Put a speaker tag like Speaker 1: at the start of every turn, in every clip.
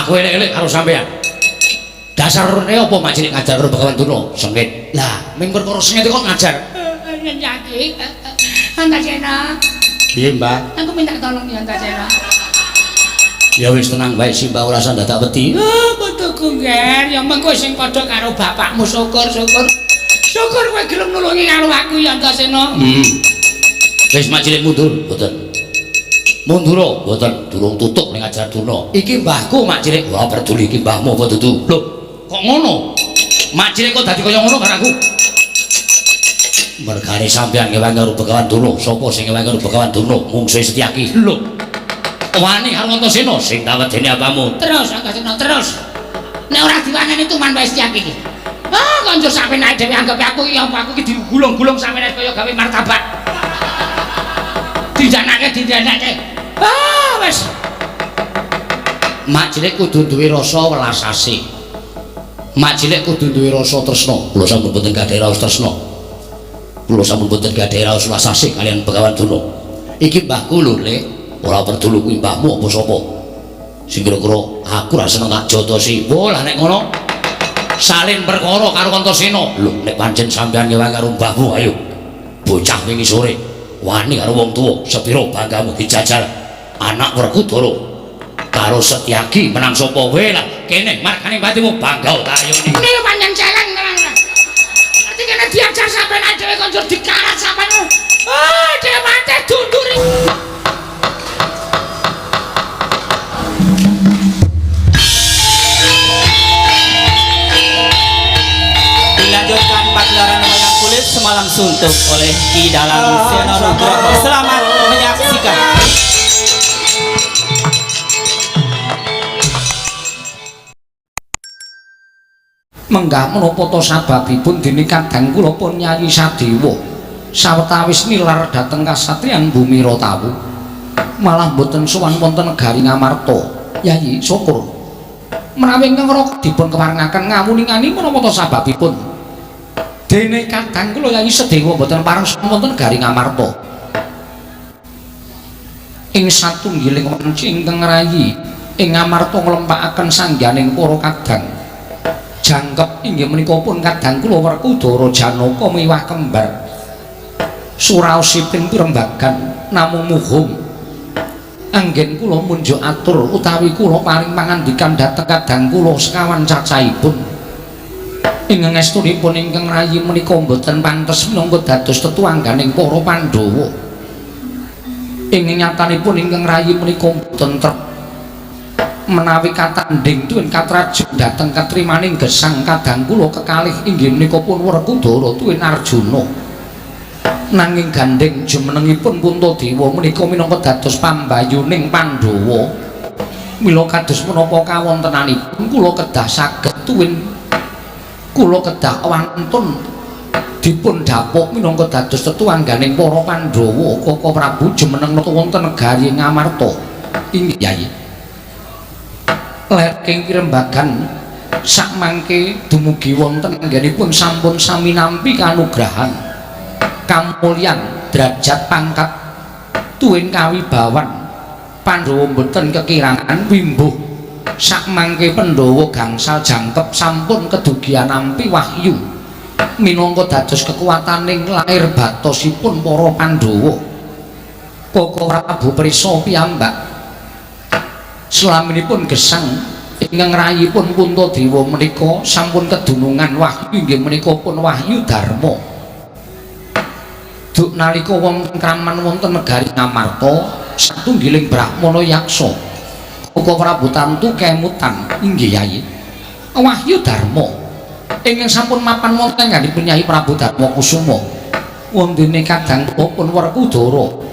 Speaker 1: Aku elek-elek karo sampean. Dasarne apa majinik ngajar karo Begawan Durna? Sengit. Lah, ming perkara sengit kok ngajar.
Speaker 2: Nyaki. Antasena.
Speaker 1: Piye, Mbak?
Speaker 2: Aku minta tolong ya Antasena.
Speaker 1: Ya wis tenang bae sih, Mbak, ora usah dadak wedi.
Speaker 2: Putuku Nger, ya mengko sing padha karo bapakmu syukur-syukur. Syukur kowe gelem nulungi karo aku ya Antasena.
Speaker 1: Wis majinik mundur, mboten. Mundur, mboten durung tutuk ning ajar Durna. Iki mbahku majinik. Wah, peduli iki mbahmu apa dudu? Lho, kok ngono? Majinik kok dadi kaya ngono karo aku? Mergane sampean ngewangi karo Begawan Durna. Sapa sing ngewangi karo Begawan Durna? Mungsuhe Setyaki. Lho. Wani karo Antasena sing tawedene apamu? Terus Antasena terus. Nek ora diwaneni tuman wae Setyaki iki. Ah, konjur sampeyan ae dhewe anggap aku iki apa aku iki digulung-gulung sampeyan kaya gawe martabak. Dijanake. Ah, wis. Mak cilik kudu duwe rasa welas asih. Mak cilik kudu duwe rasa tresna. Kula sampun boten gadhah raos tresna. Kula sampun boten gadhah raos welas asih kalian Begawan Durna. Iki mbahku lho, Lek. Ora perlu kuwi mbahmu apa sapa. Sing kira-kira aku ra seneng tak jotosi. Wah, lah nek ngono salin perkara karo Antasena. Lho, nek pancen sampean ngewangi karo mbahmu, ayo. Bocah wingi sore wani karo wong tuwa, sepira banggamu dijajal anak Werkudara karo Setyaki menang sapa wae lah. Kene markane batimu bangga tak ayo. Niki pancen celeng tenan. Ngerti kene diajar sampean dhewe konjur dikarat sampean. Ah, dhewe mate dunduri.
Speaker 3: Dilanjutkan pagelaran wayang kulit semalam suntuk oleh Ki Dalang Seno Nugroho. Selamat menyaksikan.
Speaker 1: Menggah menapa to sababipun dene kadang kula pun Nyai Sadewa sawetawis nilar dhateng kasatriyan Bumi Rotawu malah boten sowan wonten negari Ngamarta. Yayi syukur menawi ingkang dipun kewarengaken ngawuningani menapa to sababipun dene kadang kula Yayi Sadewa boten pareng wonten negari Ngamarta. Ing satunggiling wanci ingkang rayi ing Ngamarta nglempakaken sangganing para kadang jangkep inggih menika pun kadang kula Werkudara Janaka miwah kembar suraosipun pirembagan namung muhung anggen kula munjuk atur utawi kula paring pangandikan dhateng kadang kula sekawan cacahipun ingkang estunipun ingkang rayi menika boten pantes minangka dados tetuangganing para Pandhawa. Ing nyatanipun ingkang rayi menika boten menawi katanding tuwin katrajul dhateng katrimaning gesang kadang kula kekalih inggih menika pun Werkudara tuwin Arjuna. Nanging gandeng jumenengipun Puntadewa menika minangka dados pambayuning Pandhawa. Mila kados menapa kawontenanipun kula kedah saged tuwin kula kedah wantun dipun dapuk minangka dados tetuangganing para Pandhawa Kaka Prabu jumeneng wonten negari Ngamarta. Inggih Yayi. Lerking pirembagan sakmangke dumugi wonten anggenipun sampun sami nampi kanugrahan kamulyan derajat pangkat tuwin kawibawan Pandhawa mboten kekirangan wimbuh sakmangke Pandhawa gangsal jangkep sampun kedugian nampi wahyu minangka dados kekuwataning lair batosipun para Pandhawa. Kaka Prabu Prisa piyambak selaminipun gesang ingkang rayipun Puntadewa menika sampun kedunungan wahyu inggih menika pun wahyu dharma. Duk nalika wonten kraman wonten negari Ngamarta satunggiling brahmana yaksa Kaka Prabu Tantu kemutan inggih Yayi wahyu dharma ingkang sampun mapan wonten ngganipun Nyai Prabu Darma Kusuma wondene kadang pun Werkudara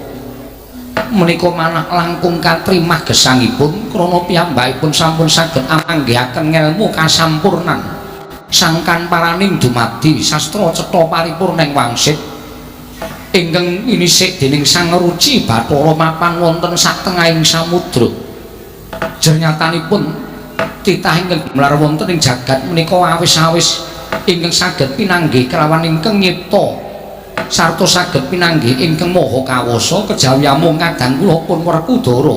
Speaker 1: menika manah langkung katrimah gesangipun krana piyambakipun sampun saged amanggihaken ngelmu kasampurnan sangkan paraning dumadi sastra cetha paripurning wangsit ingkang inisik dening Sang Ruci Bathara mapan wonten satengahing samudra. Jernyatanipun titah ingkang gumlar wonten ing jagat menika awis-awis ingkang saged pinanggih kelawan ingkang nyipta sarta saged pinanggih ingkang maha kawasa kejawi amung kadang kula pun Werkudara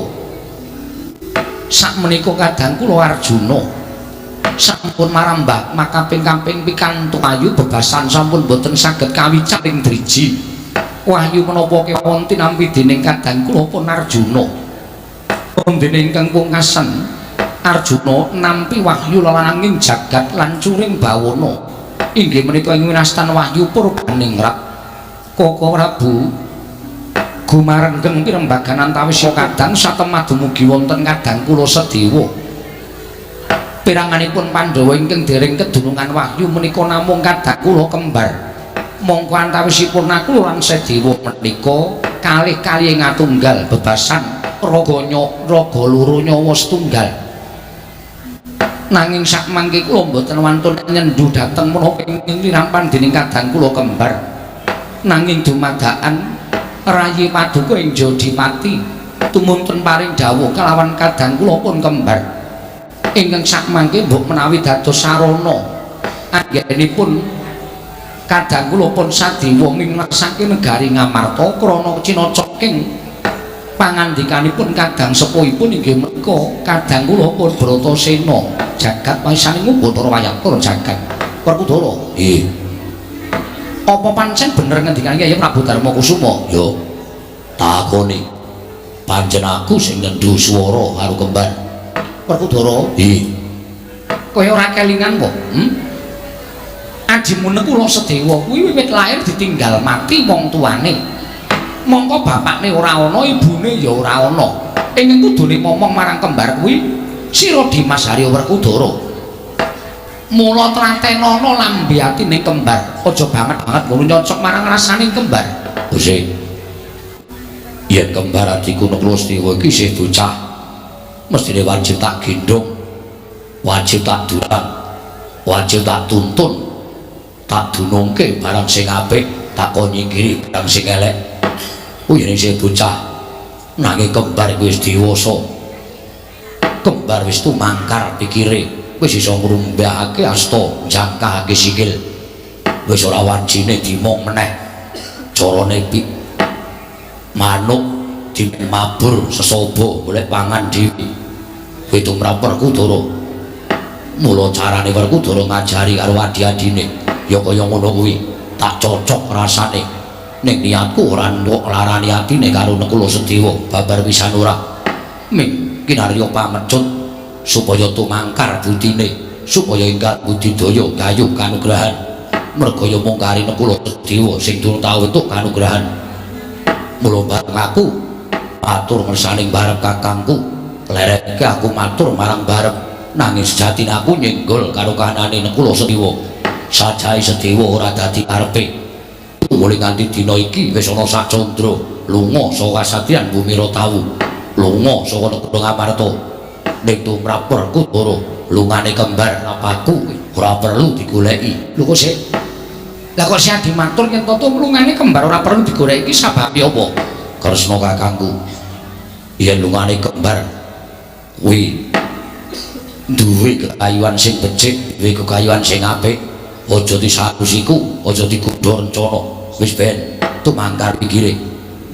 Speaker 1: sakmenika kadang kula Arjuna sampun marambah makaping-kaping pikantuk ayu bebasan sampun boten saged kawicak ing driji wahyu menapa kewon tinampi dening kadang kula pun Arjuna dene ingkang pungkasan Arjuna nampi wahyu lalanging jagat lan curing bawana inggih menika ing winastan wahyu Purbaningrat Koko Prabu gumarenggeng pirembagan antawis kadang satemah dumugi wonten kadang kula Sedewa piranganipun Pandhawa ingkang dereng kedunungan wahyu menika namung kadang kula kembar mongko antawisipun aku lan Sedewa menika kalih-kalih ngatunggal bebasan raga loro nyawa setunggal nanging sak mangke kula mboten wantun nyendu dhateng menapa ingkang lirampan dening kadang kula kembar nanging dumadakan rayi paduka ing Jodimati tumuntun paring dawuh kelawan kadang kula pun kembar ingkang sak mangke mbok menawi dados sarana anggenipun kadang kula pun Sadewa minglasake negari Ngamarta krana cinacaking pangandikanipun kadang sepuhipun inggih menika kadang kula pun Bratasena jagat waisaning Bathara Wayakur jagat Werkudara nggih apa pancen bener ngendikane Kyai Prabu Darmakusuma yo takoni pancen aku sing nyendu swara karo kembar Werkudara nggih kaya ora kelingan kok adimu kula Sedewa kuwi wiwit lair ditinggal mati wong tuane mongko bapakne ora ana ibune ya ora ana ingkang kudune momong marang kembar kuwi sira Dimas Harya Werkudara mula tratenana lambe atine kembar aja banget-banget ngono nyocok marang rasaning kembar Gusti yen kembar adiku Kula Sedewa iki isih bocah mestine wajib tak gendong wajib tak durang wajib tak tuntun tak dunungke barang sing apik tak kon nyingkiri barang sing elek yen isih bocah nanging kembar wis dewasa kembar wis tumangkar pikire wis iso ngrumbahake asta jangkahake sikil wis ora wancine dimong meneh carane manuk dimabur sesaba golek pangan dhewe kuwi tumrap Werkudara mula carane Werkudara ngajari karo adi-adine ya kaya ngono kuwi tak cocok rasane ning niatku ora ndok larani atine karo Kula Sedewa babar pisan ora ming kinarya pamecut supaya tumangkar budine supaya ingkang budidaya gayuh kanugrahan merga ya mung karine Kula Sedewa sing durung tau entuk kanugrahan mula bareng aku matur ngersaning barep kakangku lereke aku matur marang barep nanging sejatine aku nyenggol karo kahanane Kula Sedewa sajahe Sedewa ora dadi karepe mulai nganti dina iki wis ana sak candra lunga saka kasatriyan Bumi Ratawu lunga saka negara Ngamarta ning tumrap Werkudara lungane kembar apaku ora perlu digoleki lho kok sik lah kok sik dimatur yen to lungane kembar ora perlu digoleki sababe apa Kresna kakangku yen lungane kembar kuwi duwe kekayuan sing becik duwe kekayuan sing apik aja disakusiku aja digodha rencana wis ben tumangkar pikire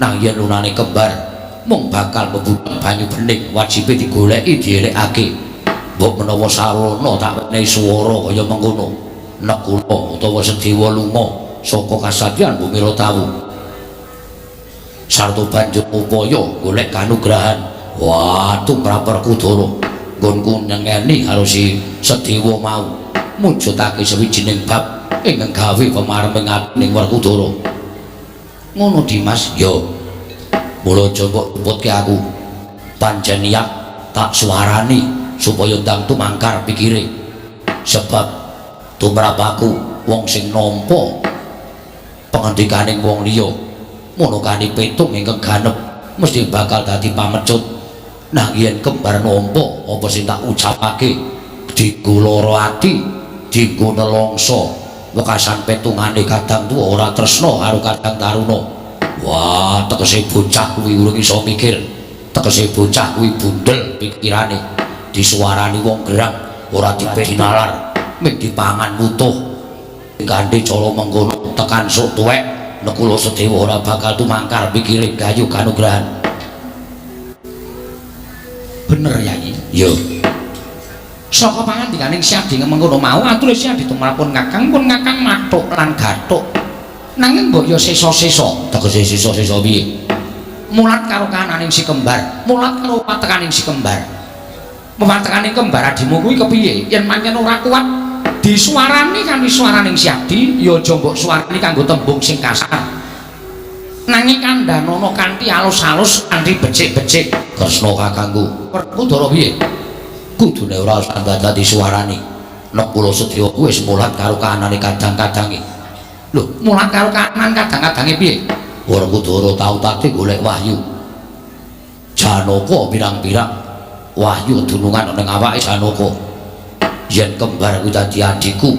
Speaker 1: nang yen lunane kembar mung bakal mbutuh banyu bening wajibe digoleki dielekake mbok menawa sarana tak wenehi swara kaya mengkono nek kula utawa Sedewa lunga saka kasatriyan Bumi Ratawu sarta banjur upaya golek kanugrahan wah tumrap Werkudara nggonku nyengeni karo si Sedewa mau mujudake sawijining bab ingkang gawe pamarming atining Werkudara ngono Dimas yo mula aja mbok tumputke aku pancen yak tak suarani supaya ndang tumangkar pikire sebab tumrap aku wong sing nampa pangendikaning wong liya munukane petung ingkang ganep mesti bakal dadi pamecut nah yen kembar nampa apa sing tak ucapake dienggo lara ati dienggo nelongso wekasan petungane kadang tuwa ora tresna karo kadang taruna wah tekese bocah kuwi urung iso mikir tekese bocah kuwi bundel pikirane disuarani wong gerang ora dipedinalar mung dipangan mutuh gandhe cara mengkono tekan sok tuwek nek Kula Sedewa ora bakal tumangkar pikire gayuh kanugrahan bener Yai Yo. Saka pangandikaning Syadi mengkono mau atur Syadi tumrapun Kakang pun Kakang mathuk lan gathuk. Nanging mbok yo sesa-sesa, tegese sesa-sesa piye? Mulat karo kananing si kembar, mulat karo patekaning si kembar. Pematekaning kembar adimu kuwi kepiye? Yen pancen ora kuat disuarani kanthi swaraning Syadi, ya aja mbok suarani kanggo tembung sing kasar. Nanging kandhanono kanthi alus-alus kanthi becik-becik. Kresna kakangku, Werkudara piye? Kudune ora usah dadi suarani. Nek kula sedya wis mulat karo kanane kadang-kadange. Lho, mulat karo kanan kadang-kadange piye? Werkudara tau tadi golek wahyu. Janaka pirang-pirang wahyu dunungan ning awake Janaka. Yen kembar kuwi dadi adikku,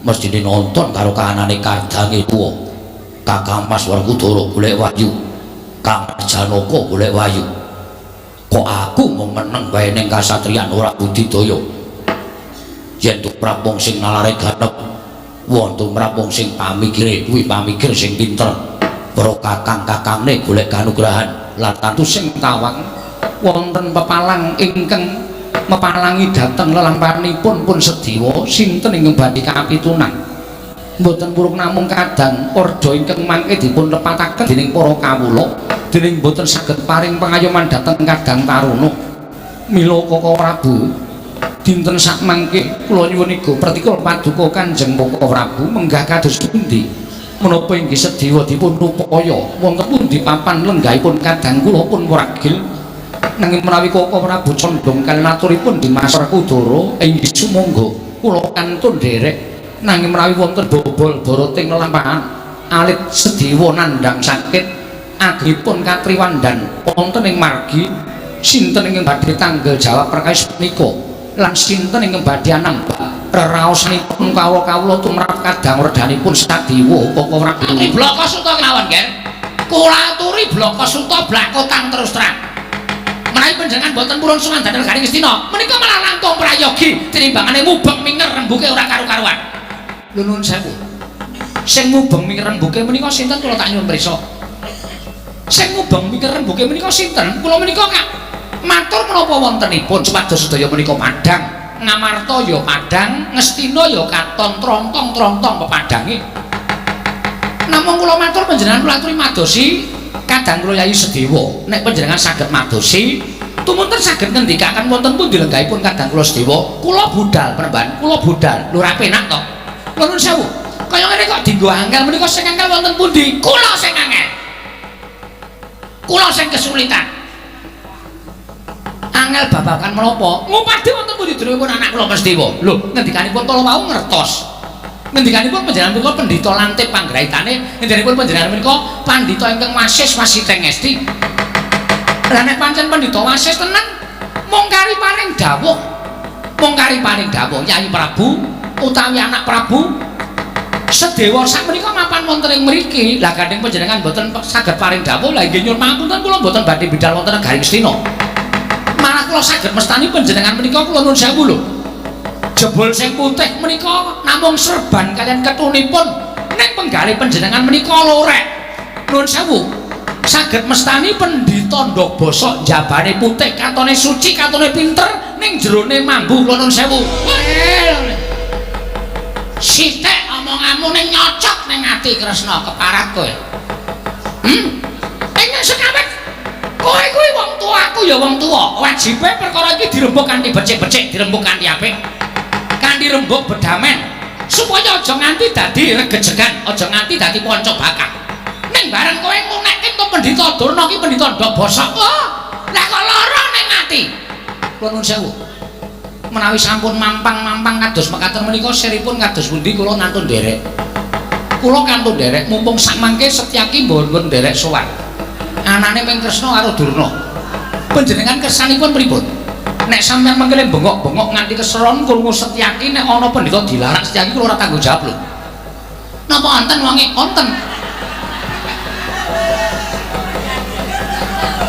Speaker 1: mestine nonton karo kanane kadange tuwa. Kakang Mas Werkudara golek wahyu. Kang Janaka golek wahyu. Kok aku mung meneng wae ning kasatriyan ora budidaya. Yen tumrap wong sing nalare ganep, wonten tumrap wong sing pamikire kuwi pamikir sing pinter. Para kakang-kakangne golek kanugrahan lan tantu sing tawang wonten pepalang ingkang mepalangi dhateng lelampahanipun pun Sediwa sinten ingkang badhe kapitunan. Mboten purung namung kadang ordo ingkang mangke dipun lepataken dening para kawula dening mboten saged paring pangayoman dhateng Kadang Taruna. Mila Kaka Prabu dinten sak mangke kula nyuwun iku pratikul paduka Kanjeng Kaka Prabu menggah kados pundi menapa inggih Sediwa dipun upaya wonten pundi papan lenggahipun Kadang kula pun waragil nanging menawi Kaka Prabu condong kaliyan aturipun Dimas Werkudara inggih sumangga kula kantun nderek. Nanging menawi wonten bobol boroting lelampahan alit Sediwa nandhang sakit agipun katriwandan wonten ing margi sinten ingkang badhe tanggel jawab perkawis menika lan sinten ingkang badhe anambah reraosipun kawula tumrap Kadang werdanipun Sediwa Kaka Prabu.
Speaker 2: Bloko Suta kelawan, Ger. Kula aturi Bloko Suta blakotang terus terang. Menawi panjenengan boten purun sumandhang Garing Astina, menika malah langkung prayogi tinimbangane mubeng minger rembuke ora karu-karuan. Lho nuwun sewu. Sing mubeng minger rembuke menika sinten kula tak nyuwun prisa. Sing mubeng minger rembuke menika sinten? Kula menika Kak matur menapa wontenipun supados sedaya menika padhang. Ngamarta ya padhang, Ngastina ya katon trontong-trontong pepadhange. Namung kula matur panjenengan kula aturi madosi Kadang kula Yayi Sediwa. Nek panjenengan saged madosi tumunten saged ngendikaken wonten pundi lenggahipun Kadang kula Sediwa. Kula budal penemban, kula budal. Lho ra penak to. Nuwun sewu. Kaya ngene kok dienggo angel menika sing angel wonten pundi? Kula sing angel. Kula sing kesulitan. Angel babagan menapa? Ngupadi wonten pundi dherekipun anak kula Sediwa. Lho, ngendikanipun kala wau ngertos. Ngendikanipun panjenengan menika Pendhita Lantip panggraitane, ngendikanipun panjenengan menika pandhita ingkang wasis wasiteng esti. Lah nek pancen pandhita wasis tenan, mung kari paring dawuh. Mung kari paring dawuh Yayi Prabu utawi anak Prabu Sedewa sak menika mapan wonten ing mriki. Lah gandeng panjenengan mboten saged paring dawuh, lah inggih nyuwun pangapunten kula mboten badhe bidhal wonten Garing Astina. Malah kula saged mestani panjenengan menika kula nuwun sewu lho. Jebul sing putih menika namung serban kalian ketunipun nek penggalih panjenengan menika lorek. Nuwun sewu. Saged mestani Pendhita Ndok Basa jabane putih, katone suci, katone pinter, ning jerone mambu kula nuwun sewu. Sithik omonganmu ning nyocok ning ati Kresna keparat kowe. Ing sekawit kowe kuwi wong tuaku ya wong tuwa. Wajibe perkara iki dirembuk kanthi becik-becik, dirembuk kanthi apik. Kanthi rembuk bedamen supaya aja nganti dadi regejegan, aja nganti dadi panca bakak. Ning bareng kowe ngunekke to Pendhita Durna ki Pendhita Ndok Basa. Oh, lah kok lara ning ati. Kula nuwun sewu. Menawi sampun mampang-mampang kados mekaten menika siripun kados pundi kula nantun nderek. Kula kantun nderek mumpung sak mangke Setyaki mboten nderek sowan. Anane Ping Kresna karo Durna. Panjenengan kersanipun pripun? Nek sampeyan mengkene bengok-bengok nganti keseron krungu Setyaki nek ana pendhita dilarang Setyaki kula ora tanggung jawab lho. Napa wonten wonge? Wonten.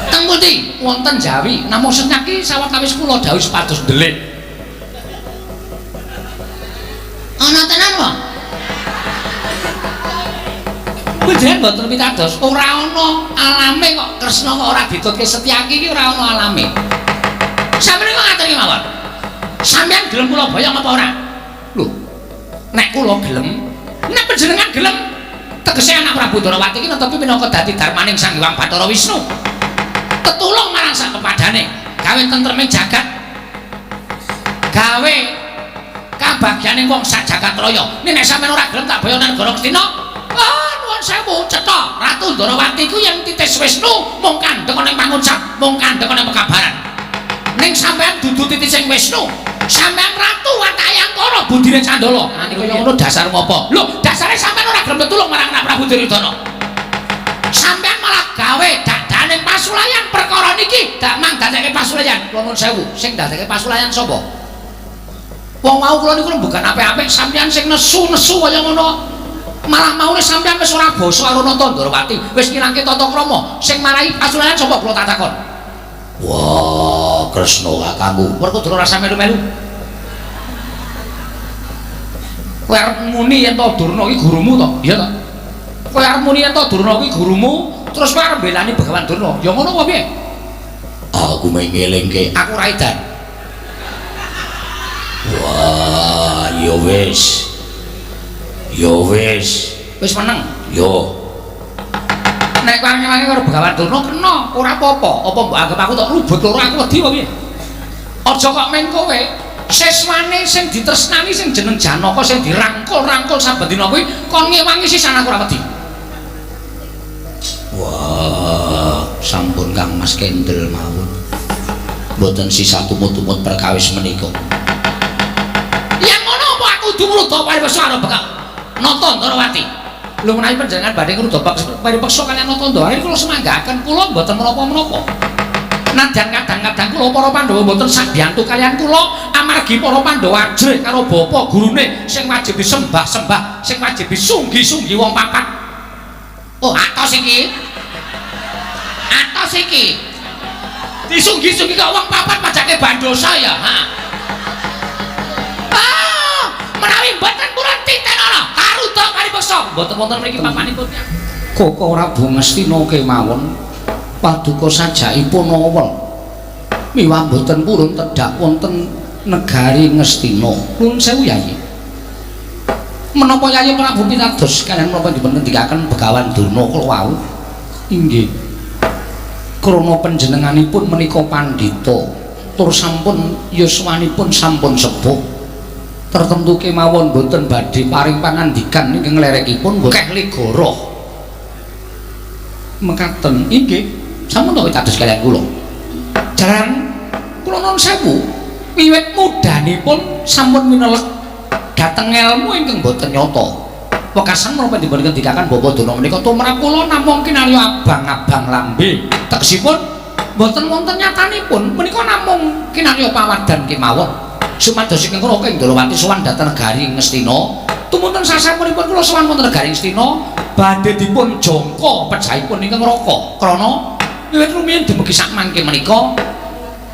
Speaker 2: Teng pundi? Wonten Jawi. Namung Setyaki sawetawis kula dawuh supados ndelik. Ana tenan wae. Panjenengan mboten pitados, ora ana alame kok Kresna kok ora ditutke Setyaki iki ora ana alame. Sampeyan kok ngaten iki mawon. Sampeyan gelem kula boyong apa ora? Lho. Nek kula gelem, nek panjenengan gelem, tegese anak Prabu Darawati iki netepi minangka dadi darmaning Sang Hyang Bathara Wisnu. Tetulung marang sak kepadane, gawe tentreming jagat. Gawe kabagyaning wong sak jagat raya. Nek sampeyan ora gelem tak boyong nang negara Ngastina. Nuwun sewu cetha Ratu Darawati ku yang titis Wisnu mung kandheng ning pangucap, mung kandheng ning pekabaran. Ning sampean dudu titising Wisnu, sampean ratu Watayangkara budine Candala. Niku kaya ngono dasar ngopo? Lho, dasare sampean ora gelem tulung marang anak Prabu Duryudana. Sampean malah gawe dadaning pasulayan perkara niki, dak mang dadeke pasulayan. Kula nuwun sewu, sing dadeke pasulayan sapa? Wong mau kula niku bukan apik-apik, sampean sing nesu-nesu kaya ngono. Malah maune sampean wis ora basa karo Nata Ndrawati, wis ngilangke tata krama. Sing marahi pasulayan sapa kula tak takon? Wah, Kresna kakangku, Werkudara rasa melu-melu. Kowe arep muni yen to Durna iki gurumu to? Iya to? Kowe arep muni yen to Durna iki gurumu, terus kowe arep mbelani Begawan Durna. Ya ngono apa piye? Aku mengelingke, aku ra edan. Wah, ya wis. Ya wis. Wis meneng. Yo. Nek wangi-wangi karo Begawan Durna kena, ora apa-apa. Apa mbok anggap aku tok rubut loro aku wedi apa piye? Aja kok men kowe siswane sing ditresnani sing jeneng Janaka sing dirangkul-rangkul saben dina kuwi kon ngewangi sisan aku ora wedi. Wah, sampun Kang Mas Kendel mawon. Mboten sisa tumut-tumut perkawis menika. Yang ngono apa aku kudu ngruda paripeksa karo Nata Ndrawati. Lho menawi panjenengan badhe ngruda paripeksa kaliyan Nata Ndrawati kula semanggaken kula mboten menapa-menapa. Nadyan kadang-kadang kula para Pandhawa mboten sabiyantu kaliyan kula amargi para Pandhawa ajrih karo bapa gurune sing wajib disembah-sembah, sing wajib disunggi-sunggi wong papat. Oh, atos iki. Atos iki. Disunggi-sunggi kok wong papat pajake bandosa ya, ha. Ah, menawi mboten purun titenono karuda paripeksa mboten wonten mriki papanipun. Kok ora Bu Ngastina kemawon. Paduka sajakipun awel miwah boten purun tedhak wonten negari Ngastina. Nuwun sewu Yayi. Menapa Yayi Prabu pitados kaliyan menapa dipun ngendikaken Begawan Durna kula wau? Inggih. Krana panjenenganipun menika pandhita tur sampun yuswanipun sampun sepuh. Tertentu kemawon boten badhe paring pangandikan ing lerekipun boten ligara. Mekaten inggih. Sampun to pitados kaliyan kula. Jaran kula nuwun sewu, wiwit mudanipun sampun minelek dhateng ilmu ingkang boten nyata. Wekasan menapa dipun ngendikaken Bapak Durna menika tumrap kula namung kinarya abang-abang lambe. Tegesipun boten wonten nyatanipun menika namung kinarya pawadan kemawon. Sumados ingkang kula ing Ndrawati sowan dhateng negari Ngastina, tumunten sasampunipun kula sowan wonten negari Ngastina badhe dipun jangka pejahipun ingkang Raka. Krana wiwit rumiyin dumugi sak mangke menika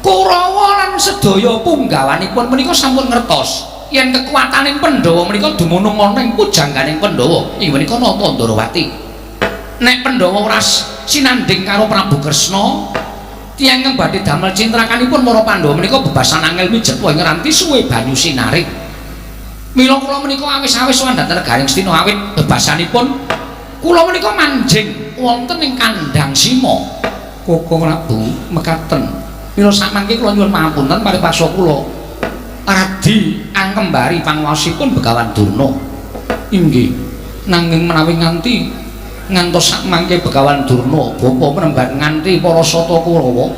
Speaker 2: Kurawa lan sedaya punggawanipun menika sampun ngertos yen kekuwataning Pandhawa menika dumunung ana ing pujangganing Pandhawa inggih menika Nata Ndrawati. Nek Pandhawa ora sinandhing karo Prabu Kresna, tiyang kang badhe damel cintrakanipun para Pandhawa menika bebasan angel mijet wae nganti suwe banyu sinaring. Mila kula menika awis-awis sowan dhateng negari Ngastina awit bebasanipun kula menika manjing wonten ing kandhang Sima. Koko Prabu mekaten. Mila sakmangke kula nyuwun pangapunten paripaksa kula radi angkembari panguwasipun Begawan Durna. Inggih. Nanging menawi ngantos sakmangke Begawan Durna bapa mrembat nganti para Sata Kurawa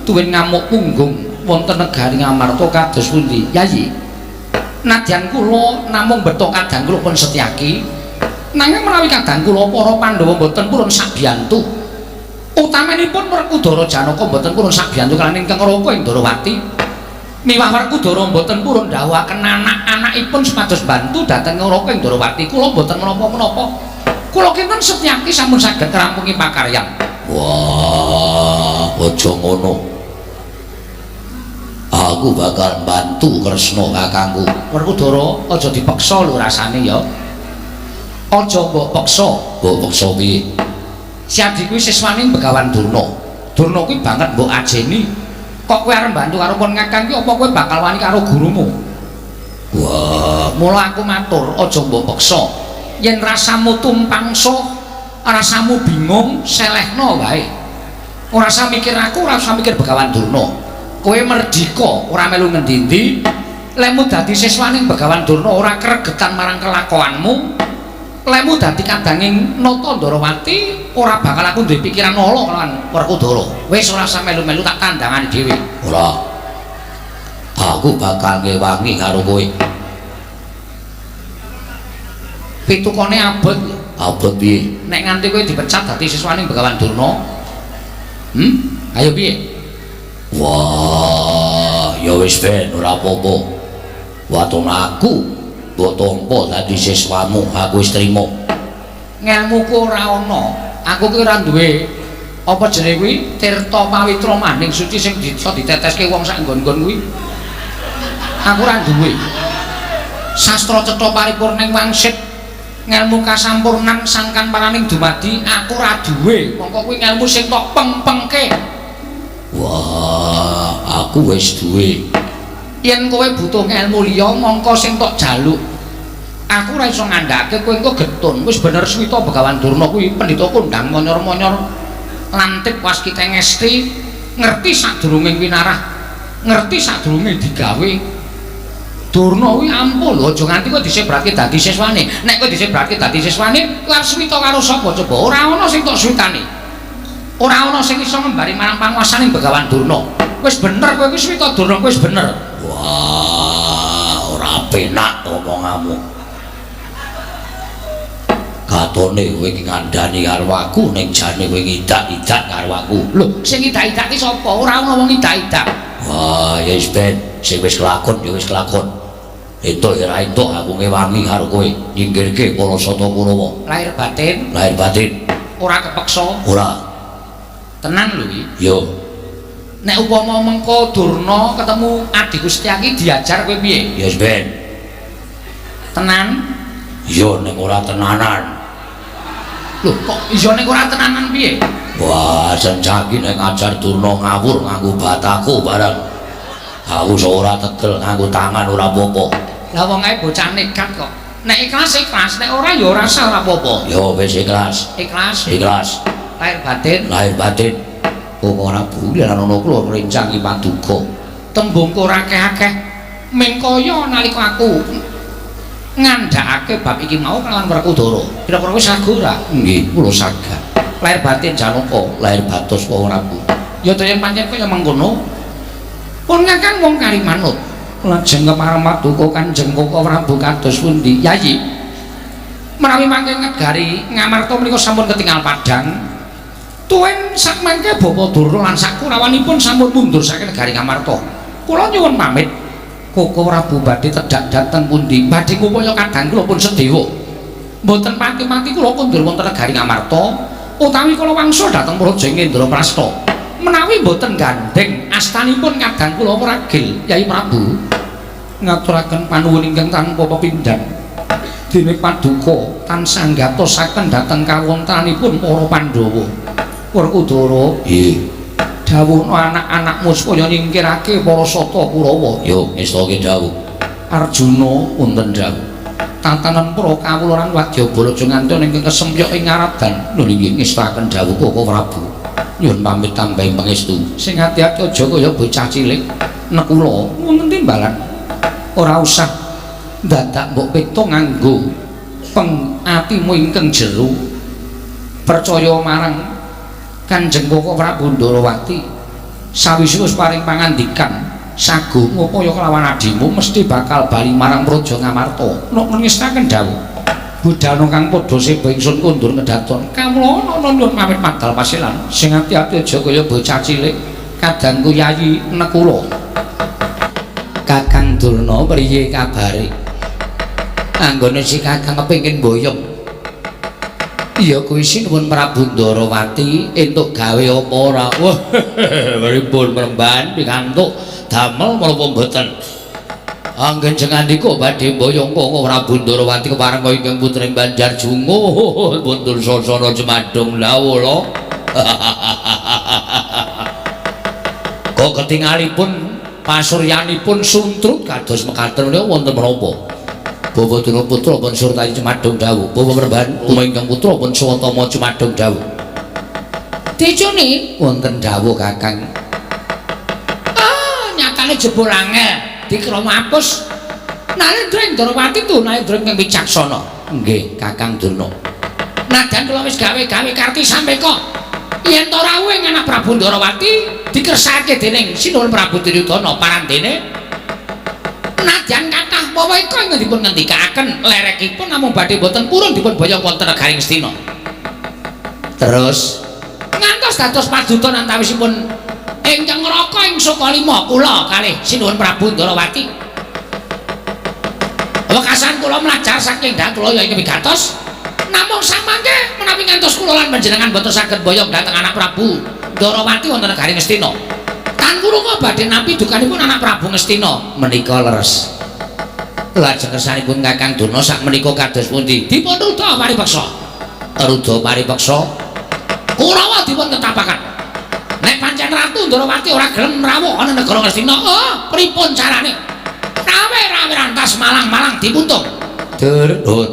Speaker 2: tuwin ngamuk punggung wonten negari Ngamarta kados pundi? Yayi. Nadyan kula namung beto kadang kula pun Setyaki. Nanging menawi kadang kula para Pandhawa mboten purun sabiyantu. Utamanipun Werkudara Janaka mboten purun sabiyantu kaliyan ingkang Raka ing Ndrawati. Miwah Werkudara mboten purun dawuhaken anak-anakipun supados bantu dhateng Raka ing Ndrawati. Kula mboten menapa-menapa. Kula kinten Setyaki sampun saged ngrampungi pakaryan. Wah, aja ngono. Aku bakal bantu Kresna kakangku. Werkudara aja dipeksa lho rasane ya. Aja mbok peksa. Mbok peksa piye? Siadi kuwi siswaning Begawan Durna. Durna kuwi banget mbok ajeni.
Speaker 1: Kok kowe arep bantu karo pon Kakang ki apa kowe bakal wani karo gurumu? Wah, mula aku matur aja mbok peksa. Yen rasamu tumpangsa, rasamu bingung, selehno wae. Ora usah mikir aku, ora usah mikir Begawan Durna. Kowe merdika, ora melu ngendi-endi. Lemu dadi siswaning Begawan Durna ora kregetan marang kelakuanmu. Lemu dadi kadanging Nata Ndarawati ora bakal aku duwe pikiran ala kelawan Werkudara. Wis ora usah melu-melu tak kandhangane dhewe. Ora. Aku bakal ngewangi karo kowe. Pitukane abot. Abot piye? Nek nganti kowe dipecat dadi siswaning Begawan Durna. Ayo piye? Wah, ya wis ben ora apa-apa. Waton aku mbok tampa dadi siswamu, aku wis trima. Ngelmuku ora ana. Aku ki ora duwe apa jenenge kuwi tirta pawitra maning suci sing bisa diteteske wong sak nggon-nggon kuwi. Aku ora duwe sastra cetha paripurning wangsit ngelmu kasampurnan sangkan paraning dumadi aku ora duwe mongko kuwi ngelmu sing tok peng-pengke. Wah, aku wis duwe. Yen kowe butuh ngelmu liya mongko sing tok jaluk. Aku ora iso ngandhake kowe engko getun. Wis bener Swita Begawan Durna kuwi pendhita kondang monyor-monyor lantip waskita ngesti ngerti sadurunge winarah, ngerti sadurunge digawe. Durna kuwi ampun lho, aja nganti kok disebrake dadi siswane. Nek kok disebrake dadi siswane, lan Swita karo sapa coba? Ora ana sing tok switane. Ora ana sing iso ngembari marang panguwasaning Begawan Durna. Wis bener kowe kuwi Swita Durna wis bener. Wah, ora penak omonganmu. Katone kowe iki ngandani karo aku ning jane kowe ngidak-idak karo aku. Lho, sing ngidak-idak ki sapa? Ora ana wong ngidak-idak. Wah, ya wis ben, sing wis kelakon ya wis kelakon. Entuk ora entuk aku ngewangi karo kowe nyinggirke para Sata Kurawa. Lahir batin? Lahir batin. Ora kepeksa? Ora. Tenan lho iki. Yo. Nek upama mengko Durna ketemu Adi Gustyaki diajar kowe piye? Ya wis ben. Tenan? Yo nek ora tenanan. Lho kok iso nek ora tenanan piye? Wah, senjaki nek ngajar Durna ngawur nganggo bataku bareng. Aku ora tegel nganggo tangan ora apa-apa. Lah wong ae bocah nekat kok. Nek ikhlas ikhlas, nek ora ya ora usah ora apa-apa. Ya wis ikhlas. Ikhlas. Ikhlas. Lahir batin. Lahir batin. Kok ora buli ana kula rencang iki paduka. Tembungku ora akeh-akeh. Mengkaya nalika aku ngandhakake bab iki mau kelawan Werkudara. Kira-kira wis sagu ora? Nggih, kula saged. Lahir batin Janaka, lahir batos wong Prabu. Ya to yen pancen kaya mengkono. Pun Kakang wong kari manut. Lajeng kemareng paduka Kanjeng Koko Prabu kados pundi? Yayi. Menawi mangke ngegari Ngamarta menika sampun ketingal padhang. Tuwin sak mangke Bapa Durna lan sak kurawanipun sampun mundur saking negari Ngamarta. Kula nyuwun pamit. Koko Prabu badhe tedhak dhateng pundi? Badhe ngupaya kadang kula pun sedewa. Mboten pati-pati kula kondur wonten negari Ngamarta utawi kula wangsul dhateng Praja Indraprasta. Menawi mboten gandeng astanipun kadang kula pragil Yai Prabu ngaturaken panuwun ingkang tanpa pepindhan dene paduka tansah nggatosaken dhateng kawontenanipun para Pandhawa. Werkudara, nggih. Dawuhna anak-anakmu supaya nyingkirake para Sata Kurawa. Yo, estake dawuh. Arjuna wonten dawuh. Tatanan para kawularan Wadyabala aja nganti ingkang kesempyok ing ngaradan. Lho nggih ngestaken dawuh Koko Prabu. Nyuwun pamit tambahing pangestu. Sing ati-ati aja kaya bocah cilik. Nekula wonten timbalan. Ora usah dadak mbok pekto nganggo atimu ingkang jero. Percaya marang Kanjeng Koko Prabu Ndarawati. Sawise wis paring pangandikan, sagu ngupaya kelawan adimu mesti bakal bali marang Praja Ngamarta. Nek ngestaken dawuh. Budal kang padha seba ingsun kundur ngedaton. Kawula ana nyuwun pamit madal pasilan. Sing ati-ati aja kaya bocah cilik. Kadangku Yayi Nekula. Kakang Durna priye kabare? Anggone si Kakang kepengin mboyong. Iya kuwi sinuwun Prabu Ndarawati entuk gawe apa ora? Wah, pripun mremban pikantuk damel menapa mboten? Anggen jengandika badhe mboyong Koko Prabu Ndarawati kepareng kaya ingkang putring Banjar Jungo puntur sasana Cemadung lawula. Kok ketingalipun pasuryanipun suntrut kados mekaten menika wonten menapa? Bawa Duna putra pun Surtayu Cemadung dawuh. Bawa Merban ingkang putra pun Swatama Cemadung dawuh. Dicuni wonten dawuh Kakang. Nyatane jebul angel dikrama apus. Narendra Indrawati Narendra ingkang wicaksana. Nggih, Kakang Durna. Najan kula wis gawe-gawe karti sampeka. Yen to rawuh anak Prabu Ndrawati dikersake dening Sinuhun Prabu Duryudana parandene. Najan kathah paweka ingkang dipun ngendikaken lerekipun namung badhe boten purun dipun boyong wonten negaring Astina. Terus ngantos dados paduka antawisipun ingkang ngraka ing Sukalima kula kalih Sinuhun Prabu Ndrawati. Wekasan kula mlajar saking Datul ya ing wigatos namung samangke menawi ngantos kula lan panjenengan boten saged boyong dhateng anak Prabu Ndrawati wonten negaring Astina. Tan kula badhe nampi dukanipun anak Prabu Ngastina menika leres. Lajeng kersanipun Kakang Durna sak menika kados pundi? Dipun rudha paripeksa. Rudha paripeksa. Kurawa dipun tetapaken. Nek pancen Ratu Ndrawati ora gelem rawuh ana negara Ngastina, pripun carane? Rawe-rawe rantas malang-malang dipuntung. Durun.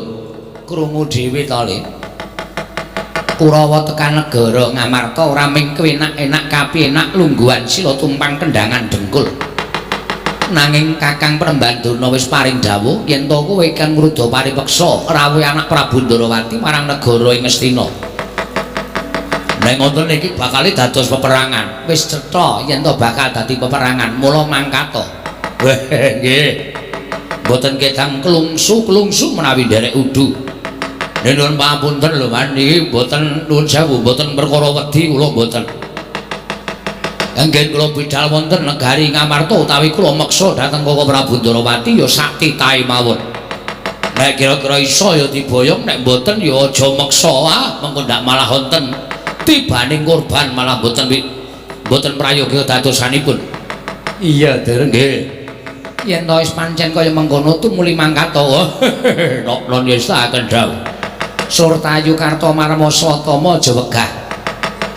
Speaker 1: Krungu dhewe to, Le. Kurawa tekan negara Ngamarta ora ming kenak-enak kapienak lungguhan sila tumpang kendangan dengkul. Nanging Kakang Prembanduna wis paring dawuh yen to kowe kan ngrudha paripeksa rawuh anak Prabu Ndrawati marang negara ing Astina. Nek ngoten iki bakal dados peperangan. Wis cetha yen to bakal dadi peperangan, mula mangkat to. Nggih. Mboten kedang klungsu-klungsu menawi nderek udu. Nuwun pamunten lho mandi, mboten nuwun sewu, mboten perkara wedi kula mboten. Anggen kula bidhal wonten negari Ngamarta utawi kula meksa dhateng Koko Prabu Ndrawati ya sak titahe mawon. Nek kira-kira iso ya diboyong, nek mboten ya aja meksa mengko ndak malah wonten tibaning korban malah mboten prayoga dadosanipun. Iya, Der nggih. Yen to wis pancen kaya mengkono tumuli mangkat to. Nok-nok ya saken dawuh. Surtayu Kartomarma Swatama aja wegah.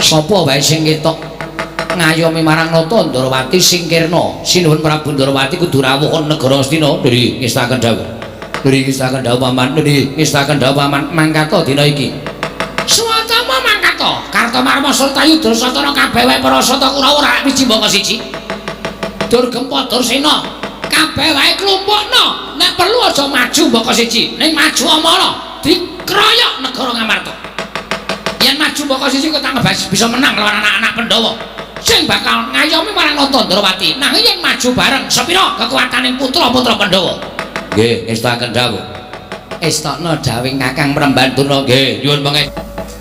Speaker 1: Sapa wae sing ketok ngayomi marang Nata Ndrawati singkirna. Sinuhun Prabu Ndrawati kudu rawuh negara Astina. Nggih, ngestaken dawuh. Nggih, ngestaken dawuh paman. Nggih, ngestaken dawuh paman. Mangkata dina iki. Swatama mangkata. Kartomarma Surtayu Dursatana kabeh wae para sata Kurawa ora wiji mbaka siji. Durgempa Dursena kabeh wae klumpukna. Nek perlu aja maju mbaka siji, ning maju amala. Dikroyok negara Ngamarta. Yen maju mbaka siji kok tambah bisa menang lawan anak-anak Pandhawa sing bakal ngayomi marang Nata Ndrawati. Nanging yen maju bareng sepira kekuataning putra-putra Pandhawa. Nggih, ngestaken dawuh. Estana dawuh Kakang Prembanduna. Nggih, nyuwun pangeh.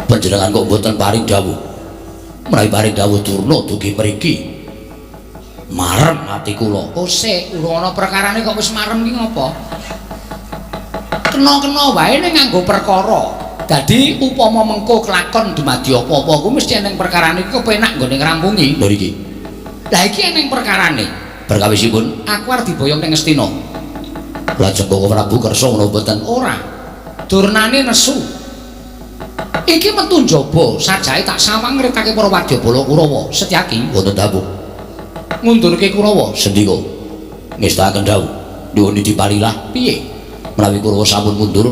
Speaker 1: Panjenengan kok mboten paring dawuh. Menawi paring dawuh Durna dugi mriki. Marem ati kula. Oh, sik, urung ana perkarane kok wis marem ki ngopo? Kena-kena wae ning nganggo perkara. Dadi upama mengko kelakon dumadi apa-apa ku mesti eneng perkarane iki kepenak nggone ngrampungi. Lho iki. Lah iki eneng perkarane. Berkawisipun aku arep diboyong ning Astina. Lajeng Koko Prabu kersa ngono mboten ora. Durnane nesu. Iki metu njaba sajahe tak sawang ngritake para wadyabala Kurawa. Setyaki wonten dawuh. Ngundurke Kurawa sendika. Ngestaken dawuh. Nyuwun dipalilah piye? Menawi Kurawa sampun mundur,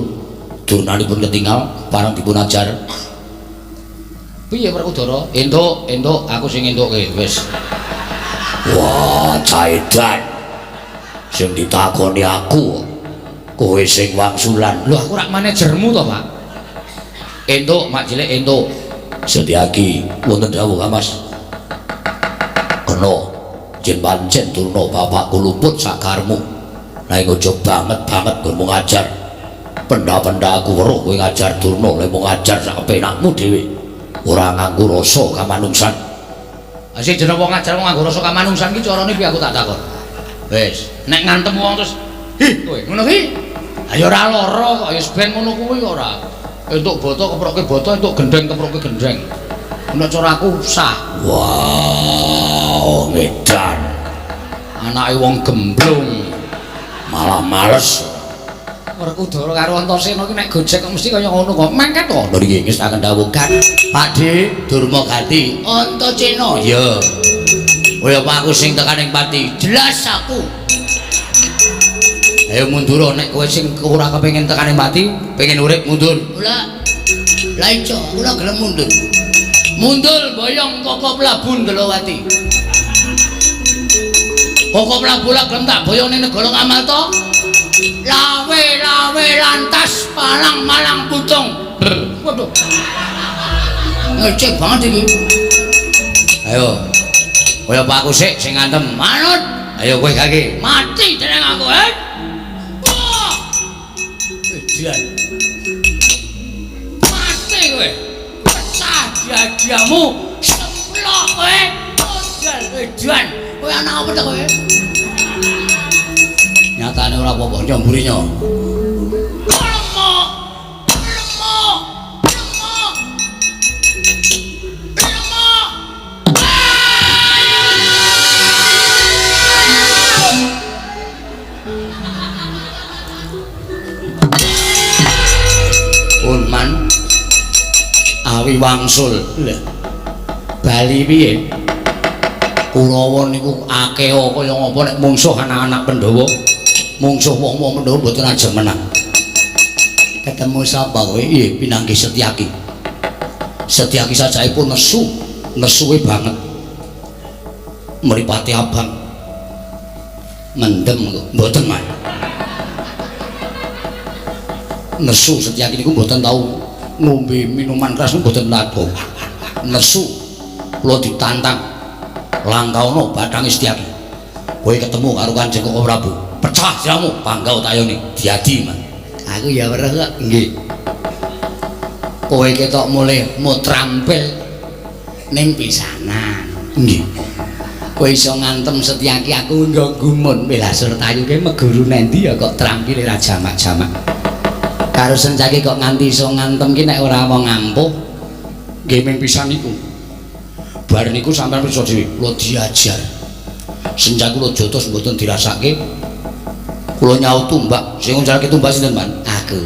Speaker 1: Durnanipun ketinggal parang dipun ajar. Piye Werkudara? Entuk, aku sing entuke wis. Wah, caedan. Sing ditakoni aku. Kowe sing wangsulan. Lho aku rak manajermu to, Pak. Entuk, Mak Cilik entuk. Setyaki wonten dawuh, Mas. Kena jen pancen Durna bapakku luput sakarmu. Nanging aja banget kowe ngajar. Penda-penda aku weruh kowe ngajar Durna, lek mau ngajar sak penakmu dhewe. Ora nganggo rasa kamanungsan. Sing jeneng wong ngajar nganggo rasa kamanungsan ki carane piye aku tak takon. Wis, nek ngantem wong terus, "Hi, kowe ngono ki?" Ayo ora lara kok, ya ben ngono kuwi ora. Entuk boto keproke boto, entuk gendeng keproke gendeng. Nek cara aku sah. Wow, medan. Anake wong gemblung. Malah males. Werkudara karo Antasena ki nek gojek kok mesti kaya ngono kok. Mangkat to. Lho iki ngestaken dawuh kan. Pakde Durma Gati. Antasena. Ya.
Speaker 2: Kaya apa aku sing tekaning pati? Jelas aku. Ayo mundur nek kowe sing ora kepengin tekaning pati, pengen urip mundur. Lah ijo, aku ora gelem mundur. Mundur boyong Koko Prabu Ndelowati. Koko Prabu lak gelem tak boyong ning negara Ngamal to. Lawe lantas palang malang pucung. Waduh. Ngecek banget iki. Ayo. Kaya apa aku sik sing ngantem. Manut. Ayo kowe kaki. Mati dening aku, Wah. Edian. Mati kowe. Pecah diamu. Semplok kowe. Modal edian. Kowe ana apa to kowe? Nyatane ora apa-apa nyamburinya. Unman awi wangsul. Lha Bali piye? Kurawa niku akeh kaya ngapa nek mungsuh anak-anak Pandhawa. Mungsuh wong-wong Pandhawa mboten ajeng menang. Ketemu sapa kowe? Iya, pinanggi Setyaki. Setyaki sajaipun nesuwe banget. Mripate abang. Mendem kok, mboten mah. Nesu Setyaki niku mboten tau ngombe minuman keras mboten laku. Nesu kula ditantang langkauna bathange Setyaki. Kowe ketemu karo Kanjeng Koko Prabu. Pecah jamu panggau tayone diadi man. Aku ya weruh kok nggih. Kowe ketok mulih mutrampil ning pisanan. Nggih. Kowe iso ngantem Setyaki aku nggo gumun Bela Surtayu ki meguru nendi ya kok trampile ra jamak-jamak. Karo Setyaki kok nganti iso ngantem ki nek ora wong ampuh nggih ming pisan niku. Bar niku sampeyan pirsa dhewe kula diajar. Senjak kula jotos mboten dirasake. Kula nyaut tumbak, sing nguncalke tumbak sinten, Man? Aku.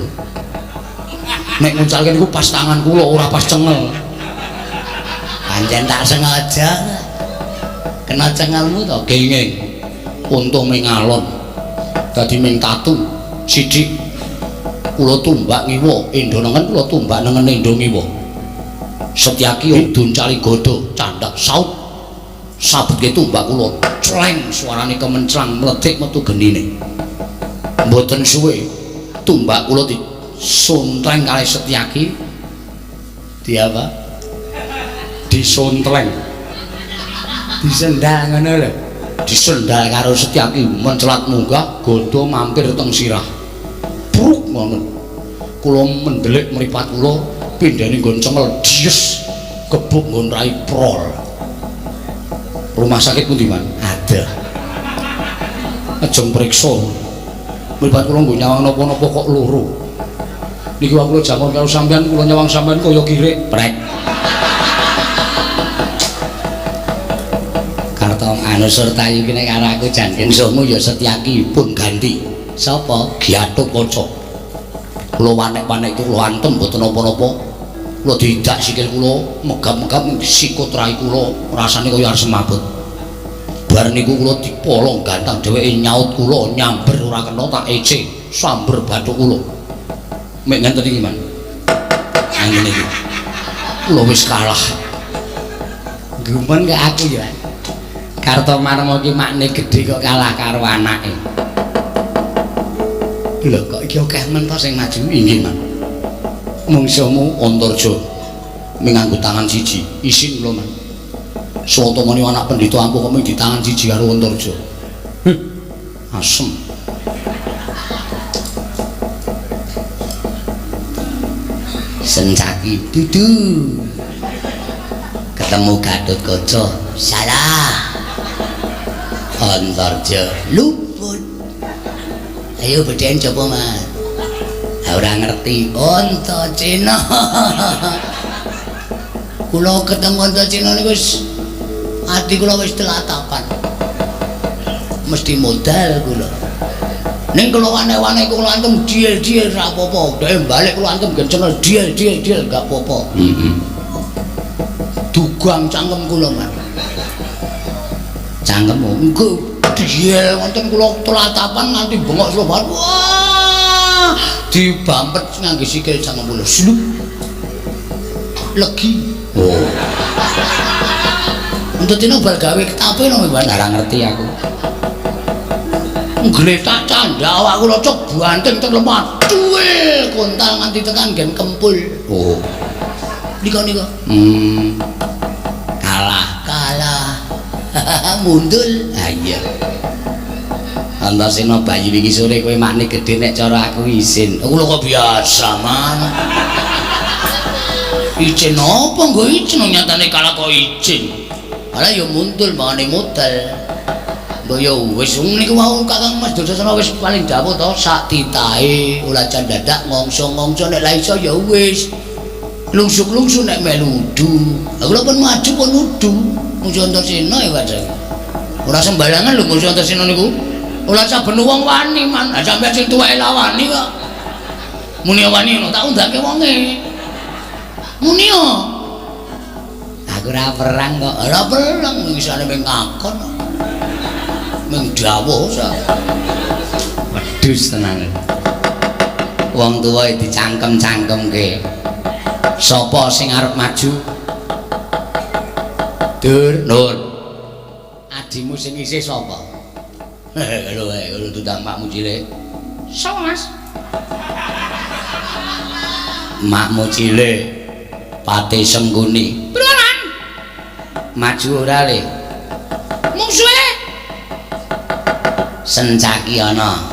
Speaker 2: Nek nguncalke niku pas tangan kula ora pas cengel. Pancen tak sengaja. Kena cengelmu to, gengeng. Untung ming alon. Dadi ming tatu sithik. Kula tumbak ngiwa, endonengen kula tumbak nengen endo ngiwa. Setyaki udun cali godo, candak saut. Sabutke tumbak kula cleng suarane kemenclang mledhek metu genine. Mboten suwe tumbak kula disuntreng kalih Setyaki. Di apa? Disuntreng. Disendal ngono lho. Disendal karo Setyaki mencelat munggah godo mampir teng sirah. Bruk ngono. Kula mendelik mripat kula pindhane nggon cengel dies gebuk nggon rai prol. Rumah sakit pundi, Man? Ada. Ajeng priksa. Mripat kula nggo nyawang napa-napa kok loro. Niki wae kula jaman karo sampean kula nyawang sampean kaya kirik, prek. Kartong anu Surtayu ki nek karo aku jan kensomu ya Setyaki pun ganti. Sapa? Giatuk Kaca. Kula wanek-wanek kula antem mboten napa-napa. Kula didak sikil kula megap-megap sikut rai kula rasane kaya arep semabut. Bar niku kula dipolong gantang dheweke nyaut kula nyamber ora kena tak ece samber bathuk kula. Mek ngenten iki, Man. Anggen iki. Kula wis kalah. Gumen ke aku ya. Kartomarma ki makne gedhe kok kalah karo anake. Lho kok iki akeh men to sing maju inggih, Man. Mungsuhmu Antarja minganggo tangan siji isin kula, Man. Swata muni anak pendhita ampuh kok ming di tangan siji karo Antarja. Asem. Setyaki dudu. Ketemu Gatotkaca. Salah. Antarja luput. Ayo bedhen coba, Man. Ora ngerti Antaséna. Kula ketemu Antaséna niku wis ati kula wis telatapan. Mesti modal kula. Ning kula wane-wane kula antem diel-diel ra apa-apa. Dhek balik kula antem gencengel diel-diel gak apa-apa. Dugang cangkem kula, Man.
Speaker 1: Cangkemmu engko diel wonten kula telatapan nganti bengok sloban. Wah, dibampet ngangge sikil cangkem kula. Slup. Legi. Oh. Dadi nang bal gawe ketape nang Mbak ora ngerti aku. Gletak candha awak kula cok banting teng lemah. Duel kontal nganti tekan gen kempul. Oh. Nika. Kalah. Mundul. Ah iya. Antasena bayi wingi sore kowe makne gedhe nek cara aku isin. Kula kok biasa, Man. Icin apa nggo icin nyatane kalah kok icin. Ala yo mundul mangane modal. Mbok yo wis niku wau Kakang Mas Dursasana wis paling dawuh to sak titahe ora jan dadak ngongso-ngongso nek la iso ya wis. Lungsuk-lungsuk nek melu udu. Kula pun maju pun udu. Mugi Antasena ya Pak. Ora sembarangan lho Mugi Antasena niku. Ora saben wong wani man. Lah sampeyan sing tuweke lawani kok. Muni wani ngono tak undake wonge. Muni yo. Aku ora perang kok. Ora perang ngisane mung ngakon. Mung dawuh sa. Wedhus tenan. Wong tuwa dicangkem-cangkemke. Sapa sing arep maju? Nur. Adimu sing isih sapa? Lho tutang makmu cilik.
Speaker 2: Sapa Mas?
Speaker 1: Makmu cilik. Pati Sengguni.
Speaker 2: Beneran?
Speaker 1: Maju ora le?
Speaker 2: Mungsuhe.
Speaker 1: Sencaki ana.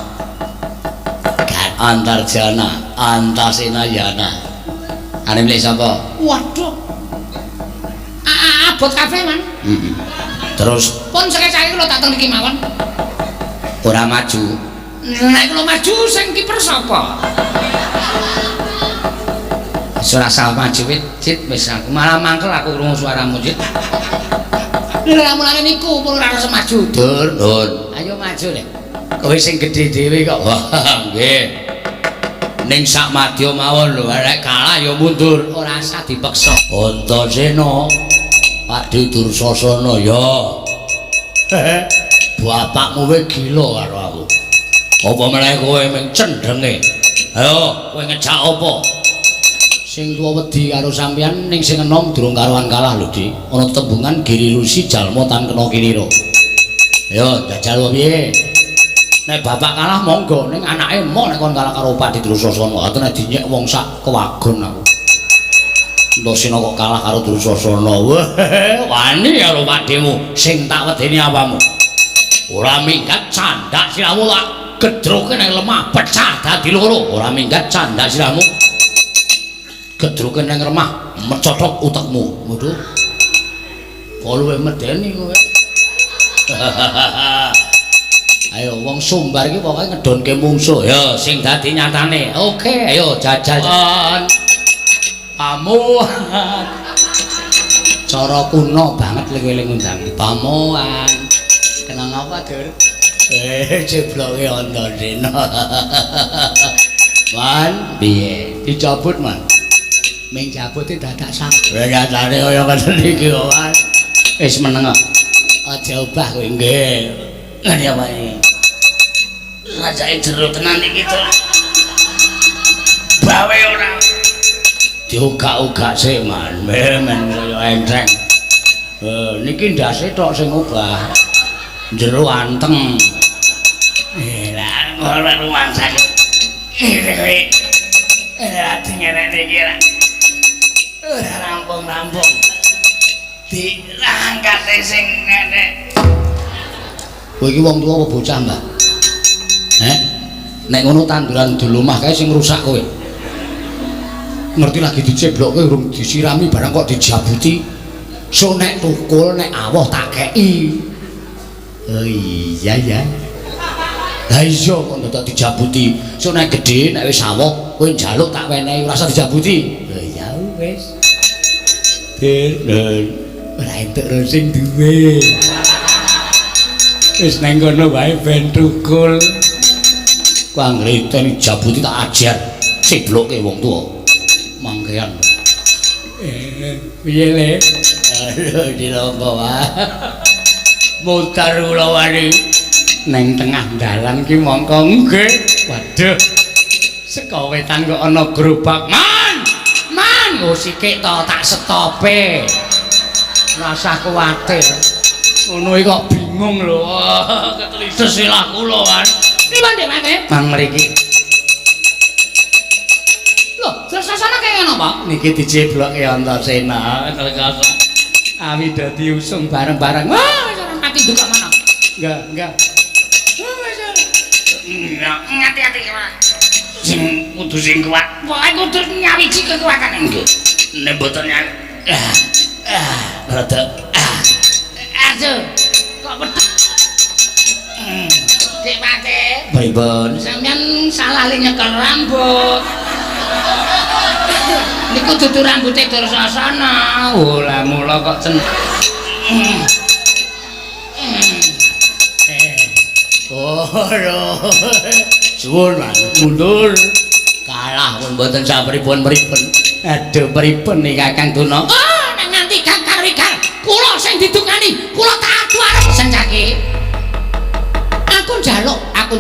Speaker 1: Gat Antarjana, Antasena yana. Are milih sapa?
Speaker 2: Waduh. Abot kafe man.
Speaker 1: Terus
Speaker 2: Pun sekecake kula tak teng iki mawon.
Speaker 1: ora maju.
Speaker 2: Nek kula maju sing kiper sapa?
Speaker 1: Ora sah maju Cit, wis aku malah mangkel aku krungu suaramu Cit.
Speaker 2: Lha mulane niku pun ora rasa maju.
Speaker 1: Nur. Ayo maju le. Kowe sing gedhe dhewe kok. Wah, nggih. Ning sak madya mawon lho, arek kalah ya mundur, ora usah dipeksa. Antasena, Pakde Dursasana ya. Bapakmu wae gila karo aku. Apa meneh kowe mung cendhenge? Ayo, kowe ngejak apa? Sing tuwa wedi karo sampeyan ning sing enom durung karuan kalah lho, Dik. Ana tembungan Giri Rusi jalma tan kena kinira. Ayo, jajal piye? Nek bapak kalah monggo, ning anake mo nek kon kalah karo Pakde Dursasana, ate nek dinyek wong sak kewagon aku. Antasena kok kalah karo Dursasana. Wani karo pakdemu sing tak wedeni apamu. Ora minggat candak siramu tak gedroke nang lemah pecah dadi loro. Ora minggat candak siramu. Gedroke nang lemah mecothok utekmu. Waduh. Kok luwe medeni kowe. Ayo wong Sumbar iki pokoke ngedonke mungsuh ya sing dadi nyatane. Oke, ayo jajal. Pamuan. Cara kuno banget eling undang. Pamuan. Kenang apa, Dur? Jebloke Antasena. Man, piye? Dicabut, Man. Ming cabute dadak sak. Nyatane kaya ngoten iki kok, Man. Wis meneng kok. Aja obah kowe nggih. Ngene apa iki? Rajake jero tenan iki to. Bawe ora. Diugak-ugak sik, Man. Men kaya entreng. Niki ndase tok sing obah. Jero anteng. Lah ora ruang sakit. Kowe. Ati ngene iki ra. Ora rampung-rampung. Dirangkate sing ngene. Kowe iki wong tuwa apa bocah, Mbak? Nek ngono tanduran dolomah kae sing rusak kowe. Ngerti lagi diceblokke urung disirami barang kok dijabuti. So nek tukul nek awoh tak kei. Oh iya ya. Lah iya kok ndak dijabuti. So nek gedhe nek wis awoh kowe njaluk tak wenehi ora usah dijabuti. Lah ya wis. Ora entuk sing duwe. Wis nang kono wae ben tukul. Ku anggere jabuti tak ajar. Ceblokke wong tuwa. Mangkean. Piye le? Aduh dilompo wae. Mutar kula wani ning tengah dalan ki mongko nggih. Waduh. Saka wetan kok ana gerobak. Man, oh sikik to tak stope. Ora usah kuwatir. Ngono iki kok bingung lho. Ketelises silah kula kan. Pripun Dik Mate? Mang mriki. Lho, terus sasana kaya napa? Niki dijeblokke Antasena. Awi dadi usung bareng-bareng. Wah, wis ora mati duka mana. Enggak. Ngati-ati kok. Sing kudu sing kuat. Pokoke kudu nyawiji kekuatan nggih. Nek mboten rada aduh kok pedhe. Dik Mate. Pripun? Sampeyan salah le nyekel rambut. Niku dudu rambute Dursasana. Oh, lah mula kok suwun mundur kalah pun mboten sapripun-pripun. Aduh pripun nih Kakang Tuna? Oh, nek nganti kangkar-ikar kula sing didukani, kula tak adu arep senjake. Aku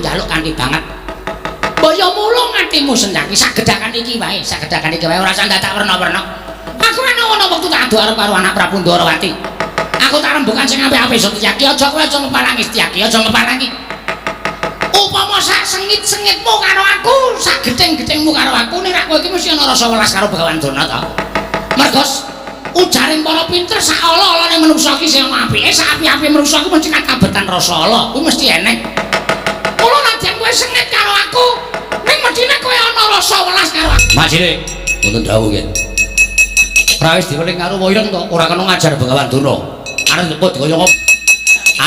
Speaker 1: njaluk kanthi banget. Mbaya mulung atimu senjaki sagedakan iki wae, ora usah dadak werna-werna. Aku ana wektu tak adu arep karo anak Prabu Ndarawati. Aku tak rembukan sing apik-apik Setyaki, aja kowe aja ngepalangi Setyaki, aja ngepalangi. Upama sak sengit-sengitmu karo aku, sak gething-gethingmu karo aku, nek kowe iki mesti ana rasa welas karo Begawan Durna ta. Mergo ujaring para pinter sak ala-alane manungsa iki sing apike, sak apik-apike manungsa iku mesti kabetan rasa ala, kuwi mesti eneng. Mula nadyan kowe sengit karo aku, ning medine kowe ana rasa welas karo aku. Mas Cilik, wonten dawuh nggih. Ora wis diweling karo Wireng to, ora kena ngajar Begawan Durna. Arep nyebut kaya ngopo?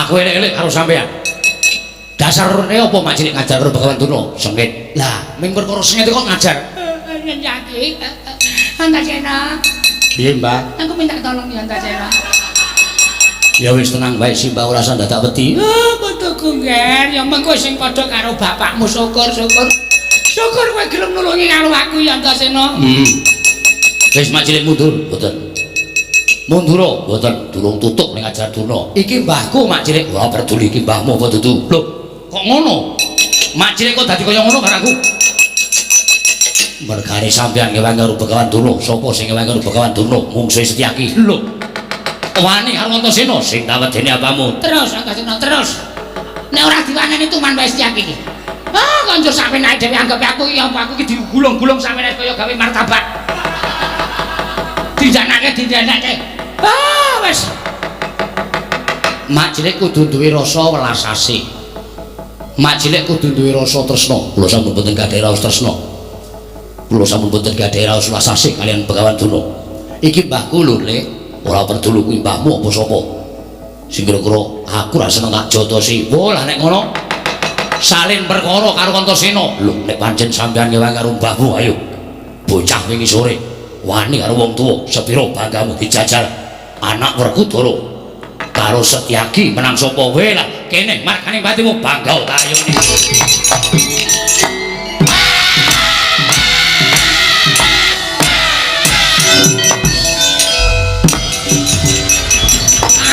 Speaker 1: Aku elek-elek karo sampean. Dasarne apa Mak Cilik ngajar karo Begawan Durna? Sengit. Lah, ming perkara sengit kok ngajar. Nyaki. Antasena. Piye, Mbak? Aku minta tolong ya Antasena. Ya wis tenang bae sih, Mbak, ora usah dadak wedi. Putuku Nger, ya mengko sing padha karo bapakmu syukur-syukur. Syukur kowe gelem nulungi karo aku ya Antasena. Wis Mak Cilik mundur, mboten. Mundur mboten, durung tutuk ning ajar Durna. Iki mbahku Mak Cilik. Wah, peduli iki mbahmu apa dudu? Lho, kok ngono? Mak Cilik kok dadi kaya ngono karo aku? Mergane sampeyan ngewangi karo Begawan Durna. Sapa sing ngewangi karo Begawan Durna? Mungsuhe Setyaki. Lho. Wani karo Antasena sing tawedene apamu? Terus Antasena terus. Nek ora diwaneni tuman wae Setyaki iki. Ah, konjur sampeyan ae dhewe anggap aku iki apa aku iki digulung-gulung sampeyan kaya gawe martabak. Dijanake. Ah, wis. Mak Cilik kudu duwe rasa welas asih. Mak Cilik kudu duwe rasa tresna. Kula sampun boten gadhah raos tresna. Kula sampun boten gadhah raos welas asih kalian Begawan Durna. Iki mbahku lho, Lek. Ora perlu kuwi mbahmu apa sapa. Sing kira-kira aku ra seneng tak jotosi. Wah, lah nek ngono salin perkara karo Antasena. Lho, nek pancen sampeyan ngewangi karo mbahmu, ayo. Bocah wingi sore wani karo wong tuwa, sepira banggamu dijajal anak Werkudara karo Setyaki menang sapa wae lah kene markane batimu bangga ta ayo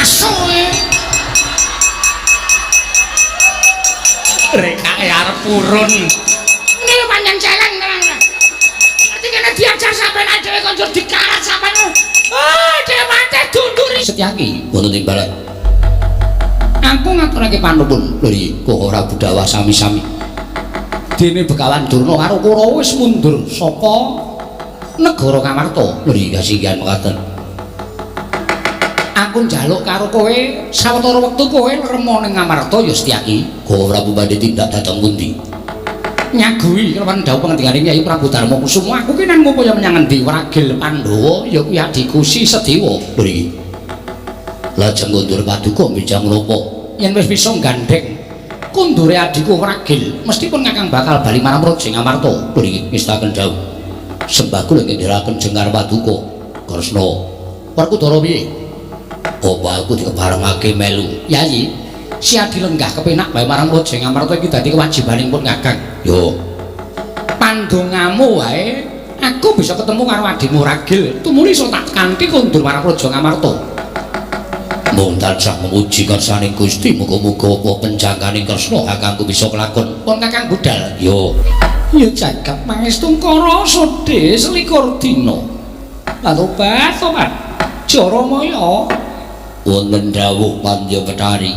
Speaker 1: asoe rekake arep purun ini panjang jalan kena diajar sampai naik dewe konjur dikarat sampai dewe mati dunduri Setyaki wonten ing balai aku ngaturake panupun lho kok ora Budawa sami-sami dene Begawan Durna karo Kurawa wis mundur saka negara Kamarta lho kasinggihan mekaten aku njaluk karo kowe sawetara wektu kowe remo ning Ngamarta ya Setyaki kok ora badhe tindak dhateng pundi nyagui kelawan dawuh pengendikane Kyai Prabu Darma Kusuma aku ki nang ngupaya menyang endi Wragil Pandhawa ya kuwi adikku Si Sedewa lho iki lajeng kondur paduka bijang menapa yen wis bisa gandeng kondure adikku Wragil mestipun Kakang bakal bali marang Praja Ngamarta lho iki ngestaken dawuh sembah kula ngendharaken jengkar paduka Kresna Werkudara piye apa aku dikebarengake melu Yayi si adi lenggah kepenak bae marang Praja Ngamarta iki dadi kewajibaning pun Kakang. Yo. Pandongamu wae aku bisa ketemu karo adimu Wragil. Tumuli iso tak kanthi kondur marang Praja Ngamarta. Mung tansah memuji kersane Gusti muga-muga apa penjangkaning Kresna kakangku bisa kelakon.
Speaker 2: Pun Kakang budal.
Speaker 1: Yo.
Speaker 2: Ya jagat mangestu kara sode selikur dina. Tobat. Jaramaya.
Speaker 1: Wonten dawuh Pandya Betari.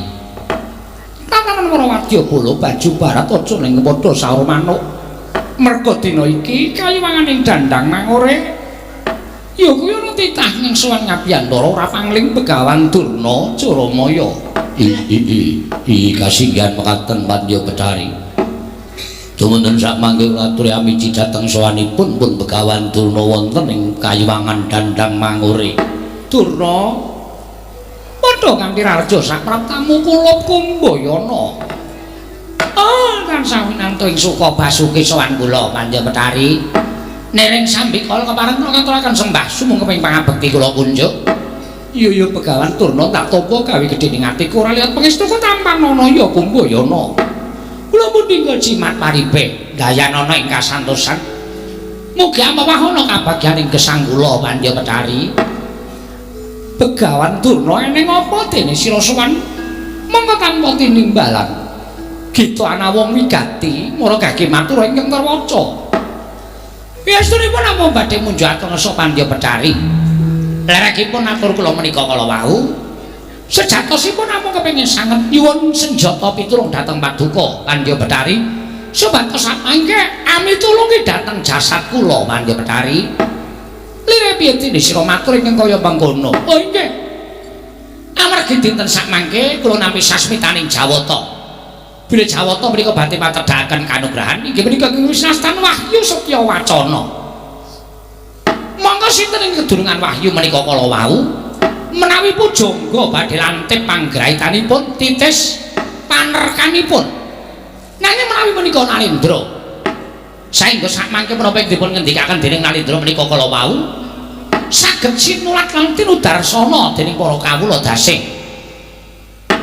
Speaker 2: Tangan para wadya bola baju barat aja ning padha saur manuk. Merga dina iki kayiwanganing dandang mangore. Ya kuwi ana titah ning sowan Ngabiyantara ora pangling Begawan Durna Jaramaya.
Speaker 1: Kasinggihan mekaten Pandya Betari. Dumunten sak mangke aturi amiji dhateng sowanipun pun Begawan Durna wonten ing kayiwangan dandang mangore.
Speaker 2: Durna padha kanthi raja sak praptamu kula Kumbayana. Tansah winantu ing suka basuki sowan kula Pandya Betari. Nering sambikala kepareng kula ngaturaken sembah sumung keping pangabekti kula kunjuk. Iya Begawan Durna tak tampa gawe gedhening atiku ora lihat pangestuku tampanana ya Kumbayana. Kula pun tinggal jimat paribe dayanana ing kasantosan. Mugi amawahana kabagyaning gesang kula Pandya Betari. Begawan Durna eneng apa dene sira sowan mongko tanpa tinimbalan. Gitu ana wong wigati mara gage matur ingkang terwaca. Yastunipun namung badhe munjuk atengasa Pandya Betari. Lerekipun atur kula menika kala wau. Sejatosipun namung kepengin sanget nyuwun senjata pitulung dhateng Paduka Pandya Betari. Supados samangke ami tulungi dhateng jasad kula Pandya Betari. Lire piye dene sira matur ingkang kaya mangkono? Oh nggih. Amargi dinten sakmangke kula nampi sasmitaning Jawata. Bila Jawata menika badhe matedhaken kanugrahan inggih menika Wisnastan Wahyu Setya Wacana. Monggo sinten ing kedurungan wahyu menika kala wau menawi pujangga badhe lantip panggraitanipun titis panerkanipun. Nanging menawi menika Nalindra saengga sakmangke menapa dipun ngendikaken dening Nalindra menika kala wau saged sinulat lan tinudarsana dening para kawula dasih.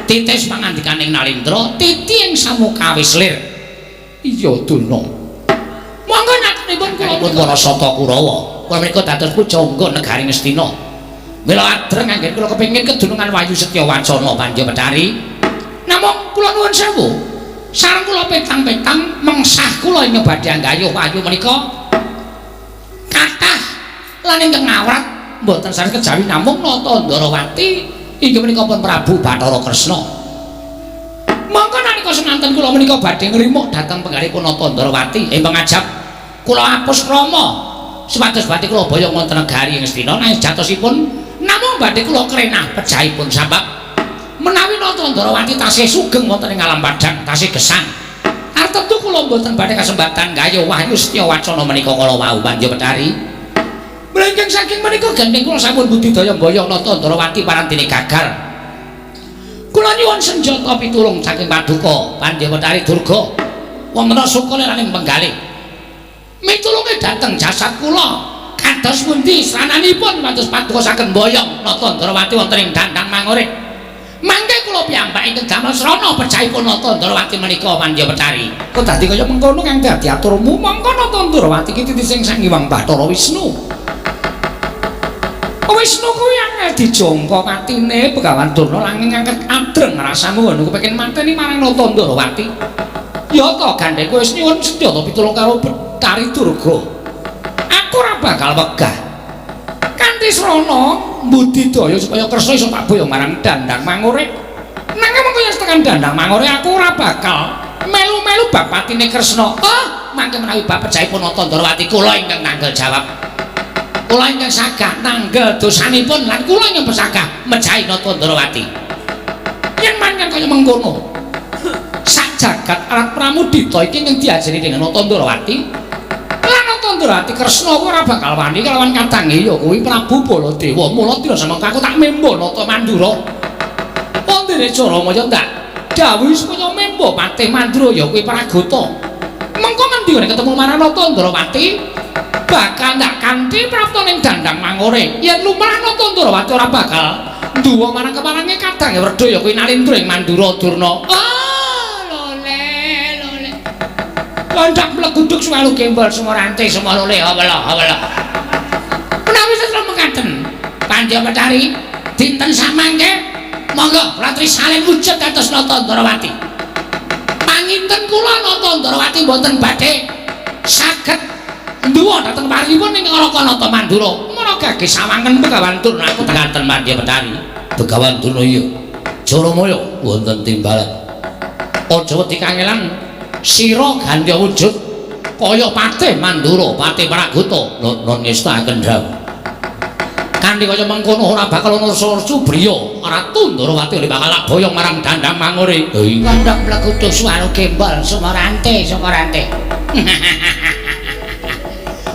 Speaker 2: Titis pangandikaning Nalindra titi ing samukawis lir. Iya Durna. Monggo natunipun kula pun para sata Kurawa. Kula menika dados pujangga negari Ngastina. Mila adreng anggen kula kepengin kedunungan Wahyu Setya Wacana Pandya Betari. Namung kula nuwun sewu. Sareng kula petang-petang mengsah kula ing badhe anggayuh wahyu menika kathah lan ingkang ngawrat mboten sanes kejawi namung Natandrawati inggih menika pun Prabu Bathara Kresna. Monggo nalika semanten kula menika badhe ngrimuk dhateng penggalipun Natandrawati ing pangajap kula apus Rama supados badhe kula boyong wonten negari Ngastina nanging jatosipun namung badhe kula krenah pejahipun sabab menawi Natandrawati tasih sugeng wonten ing alam padhang tasih gesang. Artentu kula mboten badhe kasempatan gayuh Wahyu Setya Wacana menika kala wau Pandya Betari. Mlengking saking menika gandeng kula sampun budidaya mboyong Natandrawati parantine gagal. Kula nyuwun senjata pitulung saking Paduka Pandya Betari Durga wonten sukalaning penggalih. Mitulungi dhateng jasad kula kados pundi srananipun pados Paduka saged mboyong Natandrawati wonten ing dandang mangore. Mangke kula piyambak ingkang damel srana pejahipun Natandrawati menika Pandya Betari. Kok dadi kaya mengkono kang dadi aturmu mangko Natandrawati iki titis ing Sang Hyang Bathara Wisnu. Wisnu kuwi angel dijangka katine Begawan Durna langing angkat adreng rasamu ngono kepengin manteni marang Natandrawati. Ya to gandheku wis nyuwun senjata pitulung karo Betari Durga. Aku ora bakal wegah. Kanthi srana mbudidaya supaya Kresna iso tak boyong marang dandang mangore. Nanging mengko yen tekan dandang mangore aku ora bakal melu-melu bab patine Kresna. Mangke menawi bab pejahipun Natandrawati kula ingkang nanggal jawab. Kula ingkang sagah nanggel dosanipun lan kula ingkang pesagah mejahi Natandrawati. Yen mangan kaya mengkono. Sak jagat alat pramudita iki ingkang diajari dengan Natandrawati. Lan Natandrawati Kresna ora bakal wani kelawan kadange ya kuwi Prabu Baladewa. Mula dina samangka aku tak membo Nata Mandura. Wondene Jaramaya ndak dawuh supaya membo Patih Mandura ya kuwi Pragata. Mengko ngendi ketemu marang Natandrawati? Bakal ndak kanthi prapta ning dandang mangore. Yen lumrah Natandrawati ora bakal nduwa marang keparange kadange Werda ya kuwi Nalindra ing Mandura Durna. Lole. Landak mleguduk selalu gembol semua rantai semua lole hawala. Menawi sesuk mekaten Pandya Betari dinten samangke Monggo Ratri salin wujud kados Nata Ndarawati. Panginten kula Nata Ndarawati mboten badhe saged nduwa dhateng paripun ing Raka Nata Mandura. Menawa gage sawangen Begawan Durna aku tegaten Mandya Betari.
Speaker 1: Begawan Durna iya. Jaramaya wonten timbalan. Aja wedi kangelan sira ganti wujud kaya Patih Mandura, Patih Praguta. Nun ngestaken dawuh. Kanthi kaya mengkono ora bakal ana Subriya, Ratu Ndarawati ora bakal boyong marang Dandang Mangure.
Speaker 2: Kandhang Praguta swara gembal Sumarante.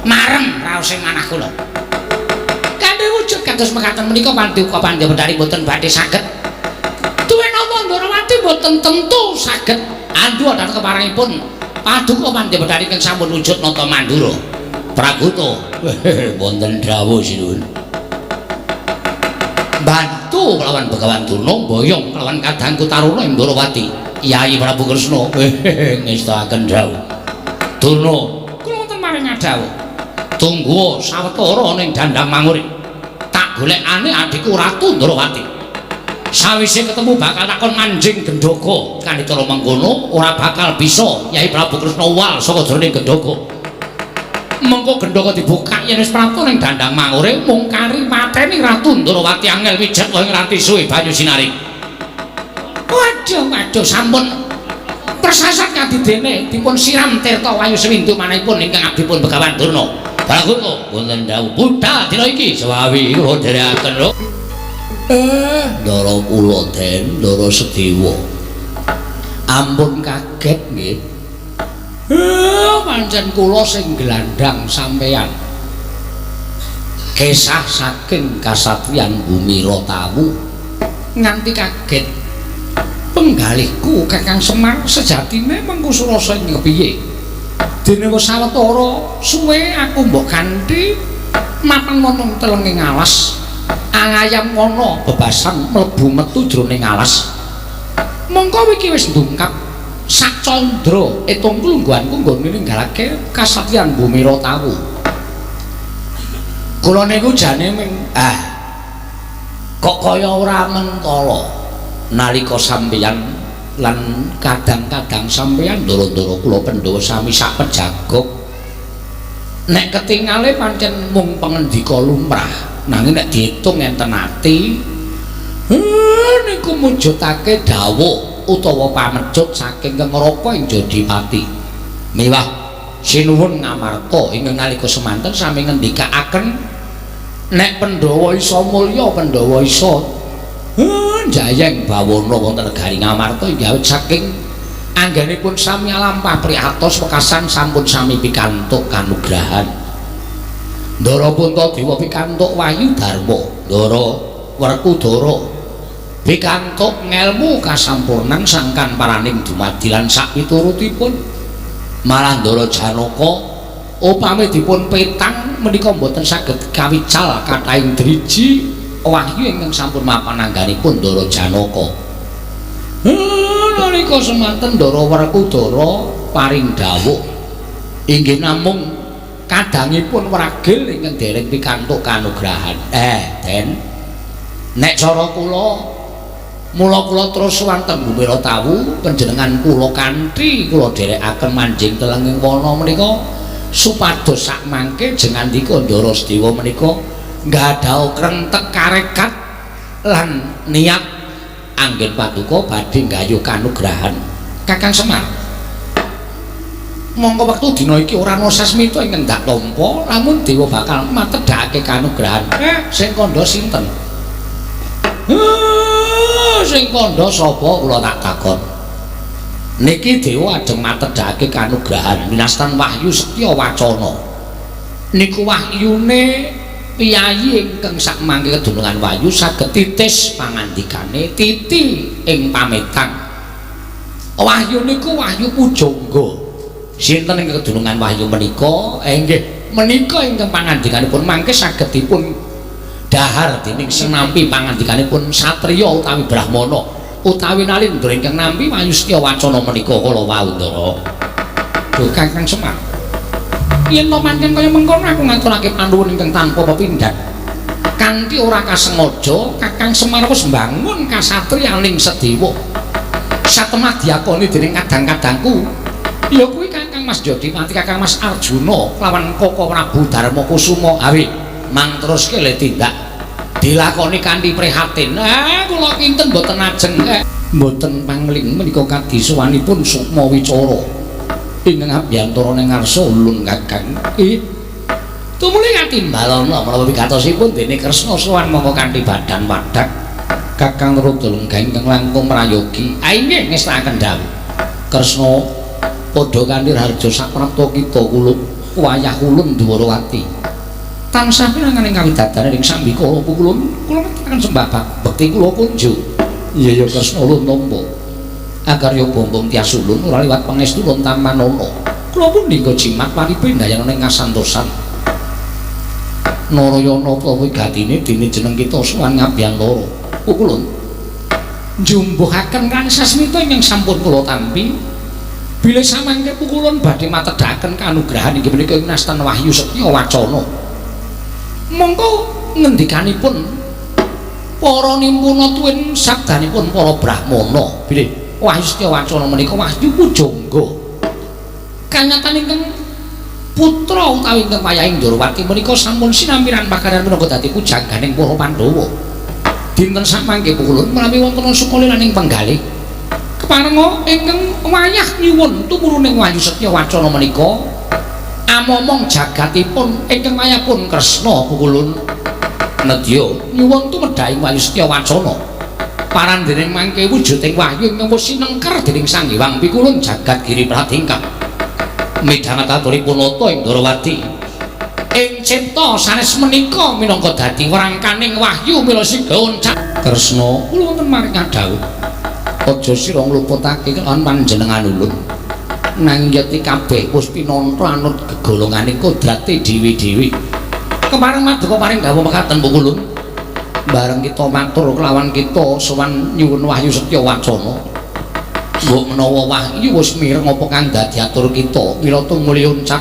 Speaker 2: Marem raos ing manah kula. Kanthi wujud kados mekaten menika Paduka Pandya Betari boten badhe saged duwe Nata Ndarawati boten tentu saged andha dhateng keparengipun Paduka Pandya Betari kang sampun wujud Nata Mandura.
Speaker 1: Praguta wonten dawuh sinuwun. Bantu kelawan Begawan Durna boyong kelawan kadangku Taruna ing Ndarawati. Kyai Prabu Kresna ngestaken dawuh. Durna
Speaker 2: Kula wonten maring dawuh.
Speaker 1: tunggu sawetara ning Dandang Mangure. Tak golekane adikku Ratu Ndarawati. Sawise ketemu bakal takon manjing Gendhoga. Kanthi cara mengkono ora bakal bisa Kyai Prabu Kresna wal saka jroning Gendhoga. Mengko Gendhoga dibuka yen wis prapta ning Dandang Mangure mung kari mateni Ratu Ndarawati angel wijet wae nganti suwe banyu sinaring.
Speaker 2: Waduh sampun persasat kadidene dipun siram tirta wayu sewindu manahipun ingkang abdipun Begawan Durna.
Speaker 1: Praguta wonten dawuh Buddha dina iki sawawi kula dherekaken lho. Ndara kula Den, Ndara Sedewa. Ampun kaget nggih. Pancen kula sing glandhang sampeyan. Kesah saking kasatriyan Bumira Tawu nganti kaget. Penggalihku Kakang Semar sejatine mengko surasa ing kepiye. Dene wis sawetara suwe aku mbok ganti mapan wonten telenging alas. Angayam kono bebasan mlebu metu jroning alas. Mongko iki wis ndungkap sak candra etung lungguhanku nggon ninggalake kasatriyan Bumira Tawu. Kula niku jane kok kaya ora mentala nalika sampeyan lan kadang-kadang sampeyan ndara-ndara kula Pandhawa sami sak pejagok nek ketingale pancen mung pangendika lumrah nanging nek diitung enten ati niku mujudake dawuh utawa pamecut saking Kang Raka ing Jodipati. Miwah sinuwun ngamarta ingkang nalika semanten sami ngendikaaken nek Pandhawa isa mulya Pandhawa isa njayeng bawana wonten negari Ngamarta inggih saking anggenipun sami lampah priatos wekasan sampun sami pikantuk kanugrahan. Ndara Puntadewa pikantuk wayu dharma, Ndara Werkudara pikantuk ngelmu kasampurnan sangkan paraning dumadi lan sak piturutipun. Malah Ndara Janaka upami dipun petang menika mboten saged kawical kathahing driji wahyu ingkang sampun mapan angganipun Ndara Janaka. Nalika semanten Ndara Werkudara paring dawuh inggih namung kadangipun wragil ingkang dereng pikantuk kanugrahan. Den, nek cara kula mula kula terus wonten Bumira Tawu panjenengan kula kanthi kula dherekaken manjing telenging wana menika supados sak mangke jengandika Ndara Sedewa menika nggadhaha krentek karekat lan niat anggen Paduka badhe nggayuh kanugrahan Kakang Semar. Mongko wektu dina iki ora ana sasmita ing ndak tampa lamun dewa bakal matedhake kanugrahan. Sing kandha sinten? Sing kandha sapa kula tak takon. Niki dewa ajeng matedhake kanugrahan winastan wahyu setya wacana. Niku wahyune piyayi ingkang sakmangke kedunungan wahyu saged titis pangandikane titi ing pametang. Wahyu niku wahyu pujangga. Sinten ing kedunungan wahyu menika? Inggih, menika ingkang pangandikanipun mangke saged dipun dahar dening sing nampi pangandikanipun satriya utawi brahmana utawi nalindra ingkang nampi wahyu setya wacana menika kala wau Ndara. Duh Kakang Semar. Yen to pancen kaya mengkono aku ngaturake panuwun ingkang tanpa pepindhan. kanthi ora kasengaja Kakang Semar wis mbangun kasatriyaning Sedewa. Satemah diakoni dening kadang-kadangku ya kuwi Kakang Mas Jodimati, Kakang Mas Arjuna lawan Koko Prabu Darmakusuma. Awi mangteruske le tindak dilakoni kanthi prihatin. Kula kinten mboten ajeng mboten pangling menika kadhi sowanipun Sukma Wicara ingkang abiyantara ning ngarsa ulun Kakang. Tumuli katimbalana menawa wigatosipun dene Kresna sowan mongko kanthi badan wadak Kakang Rudalengga ingkang langkung prayogi. Inggih ngestakaken dawuh. Kresna padha kanthi harja saprapta kita kula wayah ulun Dwarawati. Tansah pinanganing kawidadaran ing sambikala kula ngaturaken sembah bekti kula kunjuk. Iya ya Kresna ulun nampa. Agar ya bombong tias ulun ora liwat pangestu ulun Tamanana. Kula pun ningga jimat paripe ndayana ning ngasantosan. Narayana utawa gatine dene jeneng kita sowan ngabiyantara. Kulun njumbuhaken kang sasmita ingkang sampun kula tampi bilih samangke pukulun badhe matedhaken kanugrahan inggih menika ing Nastan Wahyu Setya Wacana. Mongko ngendikanipun para nimpuna tuwin sabdanipun para brahmana bilih Wahyu Setya Wacana menika wahyu pujangga. Kanyatan ingkang putra utawi ingkang wayahing Ndrawati menika sampun sinambiran pakaran menapa dadi pujangganing para Pandhawa. Dinten samangke pukulun menawi wonten sukalilaning penggalih keparenga ingkang wayah nyuwun tumuruning Wahyu Setya Wacana menika amomong jagatipun ingkang wayahipun Kresna pukulun nedya nyuwun tumedhaing Wahyu Setya Wacana parandening mangke wujuding wahyu ingkang wis sinengker dening Sang Hyang Pikulun jagat Giri Pratingkah midhanget aturipun nata ing Ndrawati ing cipta sanes menika minangka dadi wrangkaning wahyu mila sigaun Kresna kula wonten maring dawuh aja sira ngluputake kelawan panjenengan ulun nanging yeti kabeh wis pinantra anut gegolonganing kodrate dhewe-dhewe kemareng maduka paring dawuh mekaten pukulun bareng kita matur kelawan kita sowan nyuwun Wahyu Setya Wacana mbok menawa wahyu wis mireng apa kang dadi atur kita mila tumuli uncak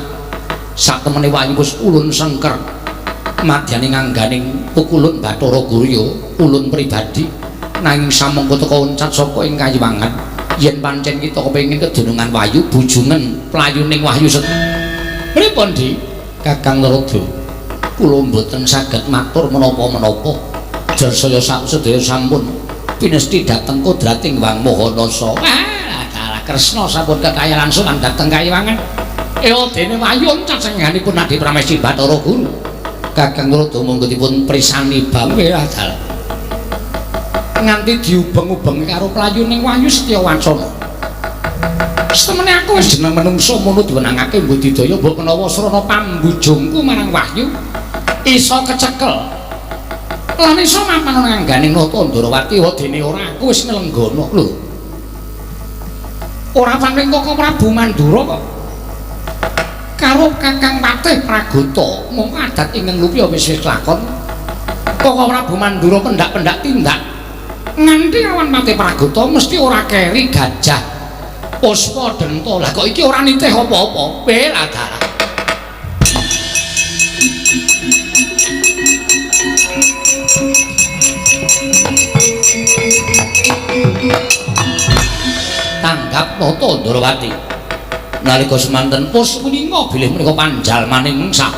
Speaker 1: satemene wahyu wis ulun sengker madyane ngangganing pukulun Bathara Gurya ulun pribadi nanging samangka teka uncat saka ing kayiwangan yen pancen kita kepengin kedunungan wahyu bujungen playuning Wahyu Setya pripun Di Kakang Narada kula mboten saged matur menapa-menapa jasaya sedaya sampun pinesti dhateng kodrating Wang Mahanasa. Kresna sampun kekayalan sowan dhateng kayiwangan dene wahyu cacenganipun Adi Pramesti Bathara Guru. Kakang Narada monggo dipun prisani bamwe adal nganti diubeng-ubeng karo playuning Wahyu Setya Wacana. Setemene aku wis jeneng menungsa mono diwenangake mbudidaya mbok menawa srana pambujungku marang wahyu isa kecekel lan isa mapan ngangganing nata Ndrawati dene ora aku wis nyelenggana lho. Ora pancen Koko Prabu Mandura kok karo Kakang Patih Pragata mung adat ingkang lupya wis lakon. Koko Prabu Mandura pendak-pendak tindak nganti awan Patih Pragata mesti ora keri gajah Puspa Denta. Lah kok iki ora nitih apa-apa bela dalah. Tanggap nata Ndrawati nalika semanten Puspuninga bilih menika panjalmaning mengsah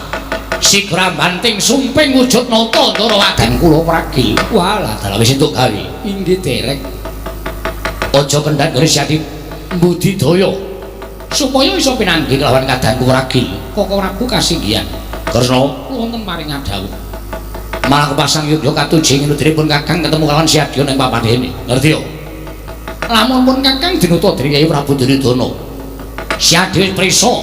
Speaker 1: sigra banting sumping wujud nata Ndrawati kula pragil. Walah dalah wis entuk gawe inggih derek aja kendhat Gresati mbudidaya supaya iso pinanggih kelawan kadangku ragil Koko Prabu kasinggihan. Kresna wonten maring dawuh malah kepasang yudha katuji nginudripun Kakang ketemu kelawan Siadya ning papan dene ngerti yo. Lamun pun Kakang dinuta dening Kyai Prabu Duryudana Siadya prisa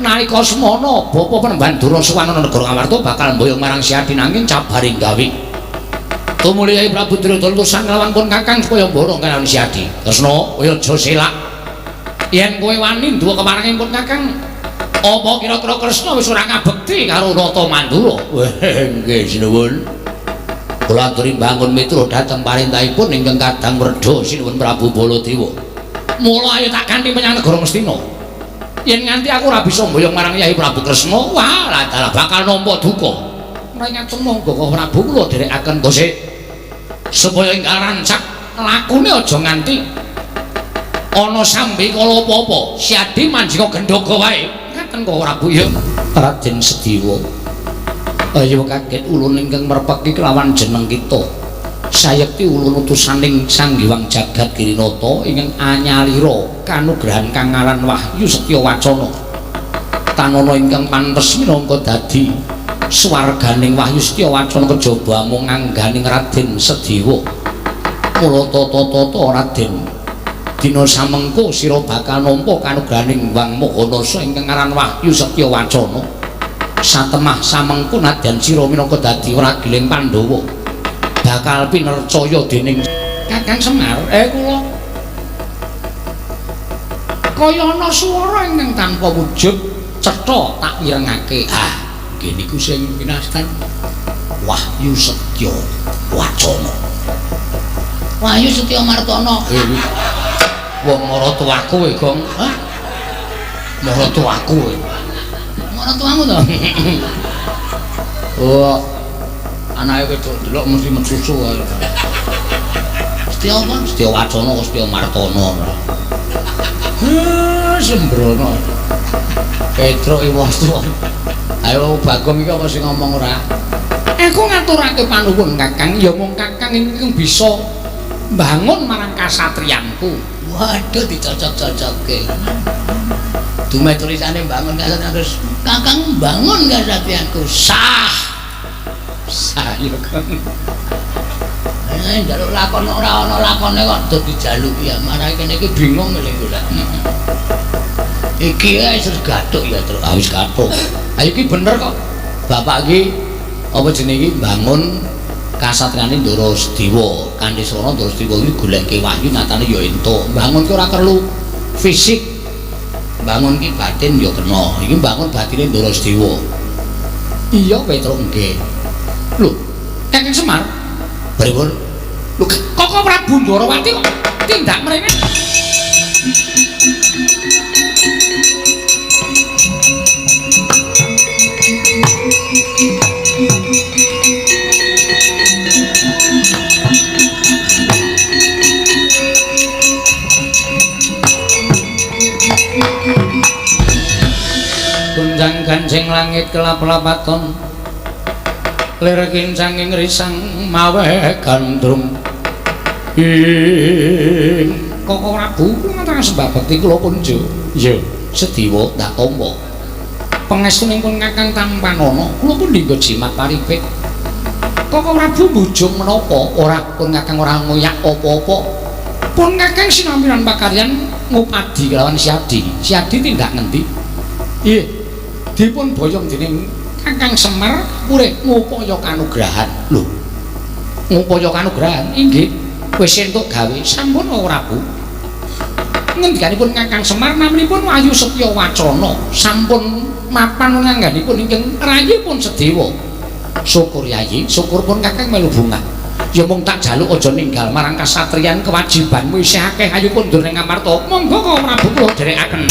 Speaker 1: nalika semana bapa Penemban Durasawana negara Ngamarta bakal mboyong marang Siadya nanging cabaring gawe tumuli Kyai Prabu Duryudana tusan lawan pun Kakang supaya mborong kalawan Siadya. Kresna kaya aja selak yen kowe wani duwe kemarengipun Kakang apa kira-kira Kresna wis ora ngabekti karo Nata Mandura. Nggih sinuwun kula aturi bangun mitra dhateng parintahipun ingkang kadang werda sinuwun Prabu Baladewa. Mula ayo tak kanthi menyang negara Mestina. Yen nganti aku ora bisa mboyong marang Kyai Prabu Kresna, wah dalah bakal nampa duka. ngaten monggo Kang Prabu kula dherekaken Gusti supaya ingkang rancak lakune aja nganti ana sambi kala apa-apa siadi manjika gendhaga wae ngaten Kang Prabu ya Raden Sediwa ayo kaget ulun ingkang merpeki kelawan jeneng kita sayekti ulun utusaning Sang Hyang Jagat Girinata ingkang anyalira kanugrahan Kang Aran Wahyu Setya Wacana tanana ingkang pantes minangka dadi swarganing Wahyu Setya Wacana kejaba mung angganing Raden Sediwa mula tata-tata Raden dina samengko sira bakal nampa kanugrahaning Wang Mahanasa ingkang aran Wahyu Setya Wacana satemah samengko nadyan sira minangka dadi ragiling Pandhawa bakal pinercaya dening Kakang Semar kula kaya ana swara ingkang tanpa wujud cetha tak wirengake nggih niku sing pinastan Wahyu Setya Wacana
Speaker 2: Wahyu Setya Martana
Speaker 1: wong maratuwaku kowe Gong maratuwaku kowe
Speaker 2: maratuwamu to
Speaker 1: oh anake wedok delok mesti mesusu wae
Speaker 2: Setya apa
Speaker 1: Setya Wacana kok Setya Martana sembrono Petro iwastu ayo Bagong iki apa sing ngomong ora aku ngaturake panuwun Kakang ya mung Kakang ingkang bisa bangun marang kasatriyanku
Speaker 2: waduh dicocok-cocokke dume tulisane bangun kasatriyan terus Kakang bangun kasatriyanku sah
Speaker 1: ya Kang
Speaker 2: njaluk lakon ora ana lakone kok do dijaluki ya marang kene iki bingung lho golek iki wis gathuk ya terus
Speaker 1: wis gathuk ayo iki bener kok bapak iki apa jenenge iki bangun kasatriyane Ndara Sediwa kanthi srana Ndara Sediwa iki goleke wahyu nyatane ya entuk bangun ki ora perlu fisik bangun ki batin ya kena iki bangun batine Ndara Sediwa iya Petro nggih lho Kakang Semar pripun lho kok Prabu Ndrawati kok tindak mrene gunjang ganjing langit kelap-lapaton lir kincanging risang mawe gandrung kok Prabu ngaturake sembah bekti kula punja ya Sediwa tak tampa pangestuning pun Kakang Tampanana kula pun dinggo jimat paripik kok Prabu bujung menapa ora pun Kakang ora ngoyak apa-apa pun Kakang sinambiran pakaryan ngupadi kelawan Siadi tindak ngendi iya dipun boyong dening Kakang Semar urip ngupaya kanugrahan lho ngupaya kanugrahan inggih wis entuk gawe sampun ora Bu ngendikanipun Kakang Semar namanipun Wahyu Setya Wacana sampun mapan ngangganipun ingkang rayipun Sediwa syukur Yayi syukur pun Kakang melu bungah ya mung tak jaluk aja ninggal marang kasatriyan kewajibanmu isih akeh ayo kondur ning Ngamarta monggo Kang Prabu kula dherekaken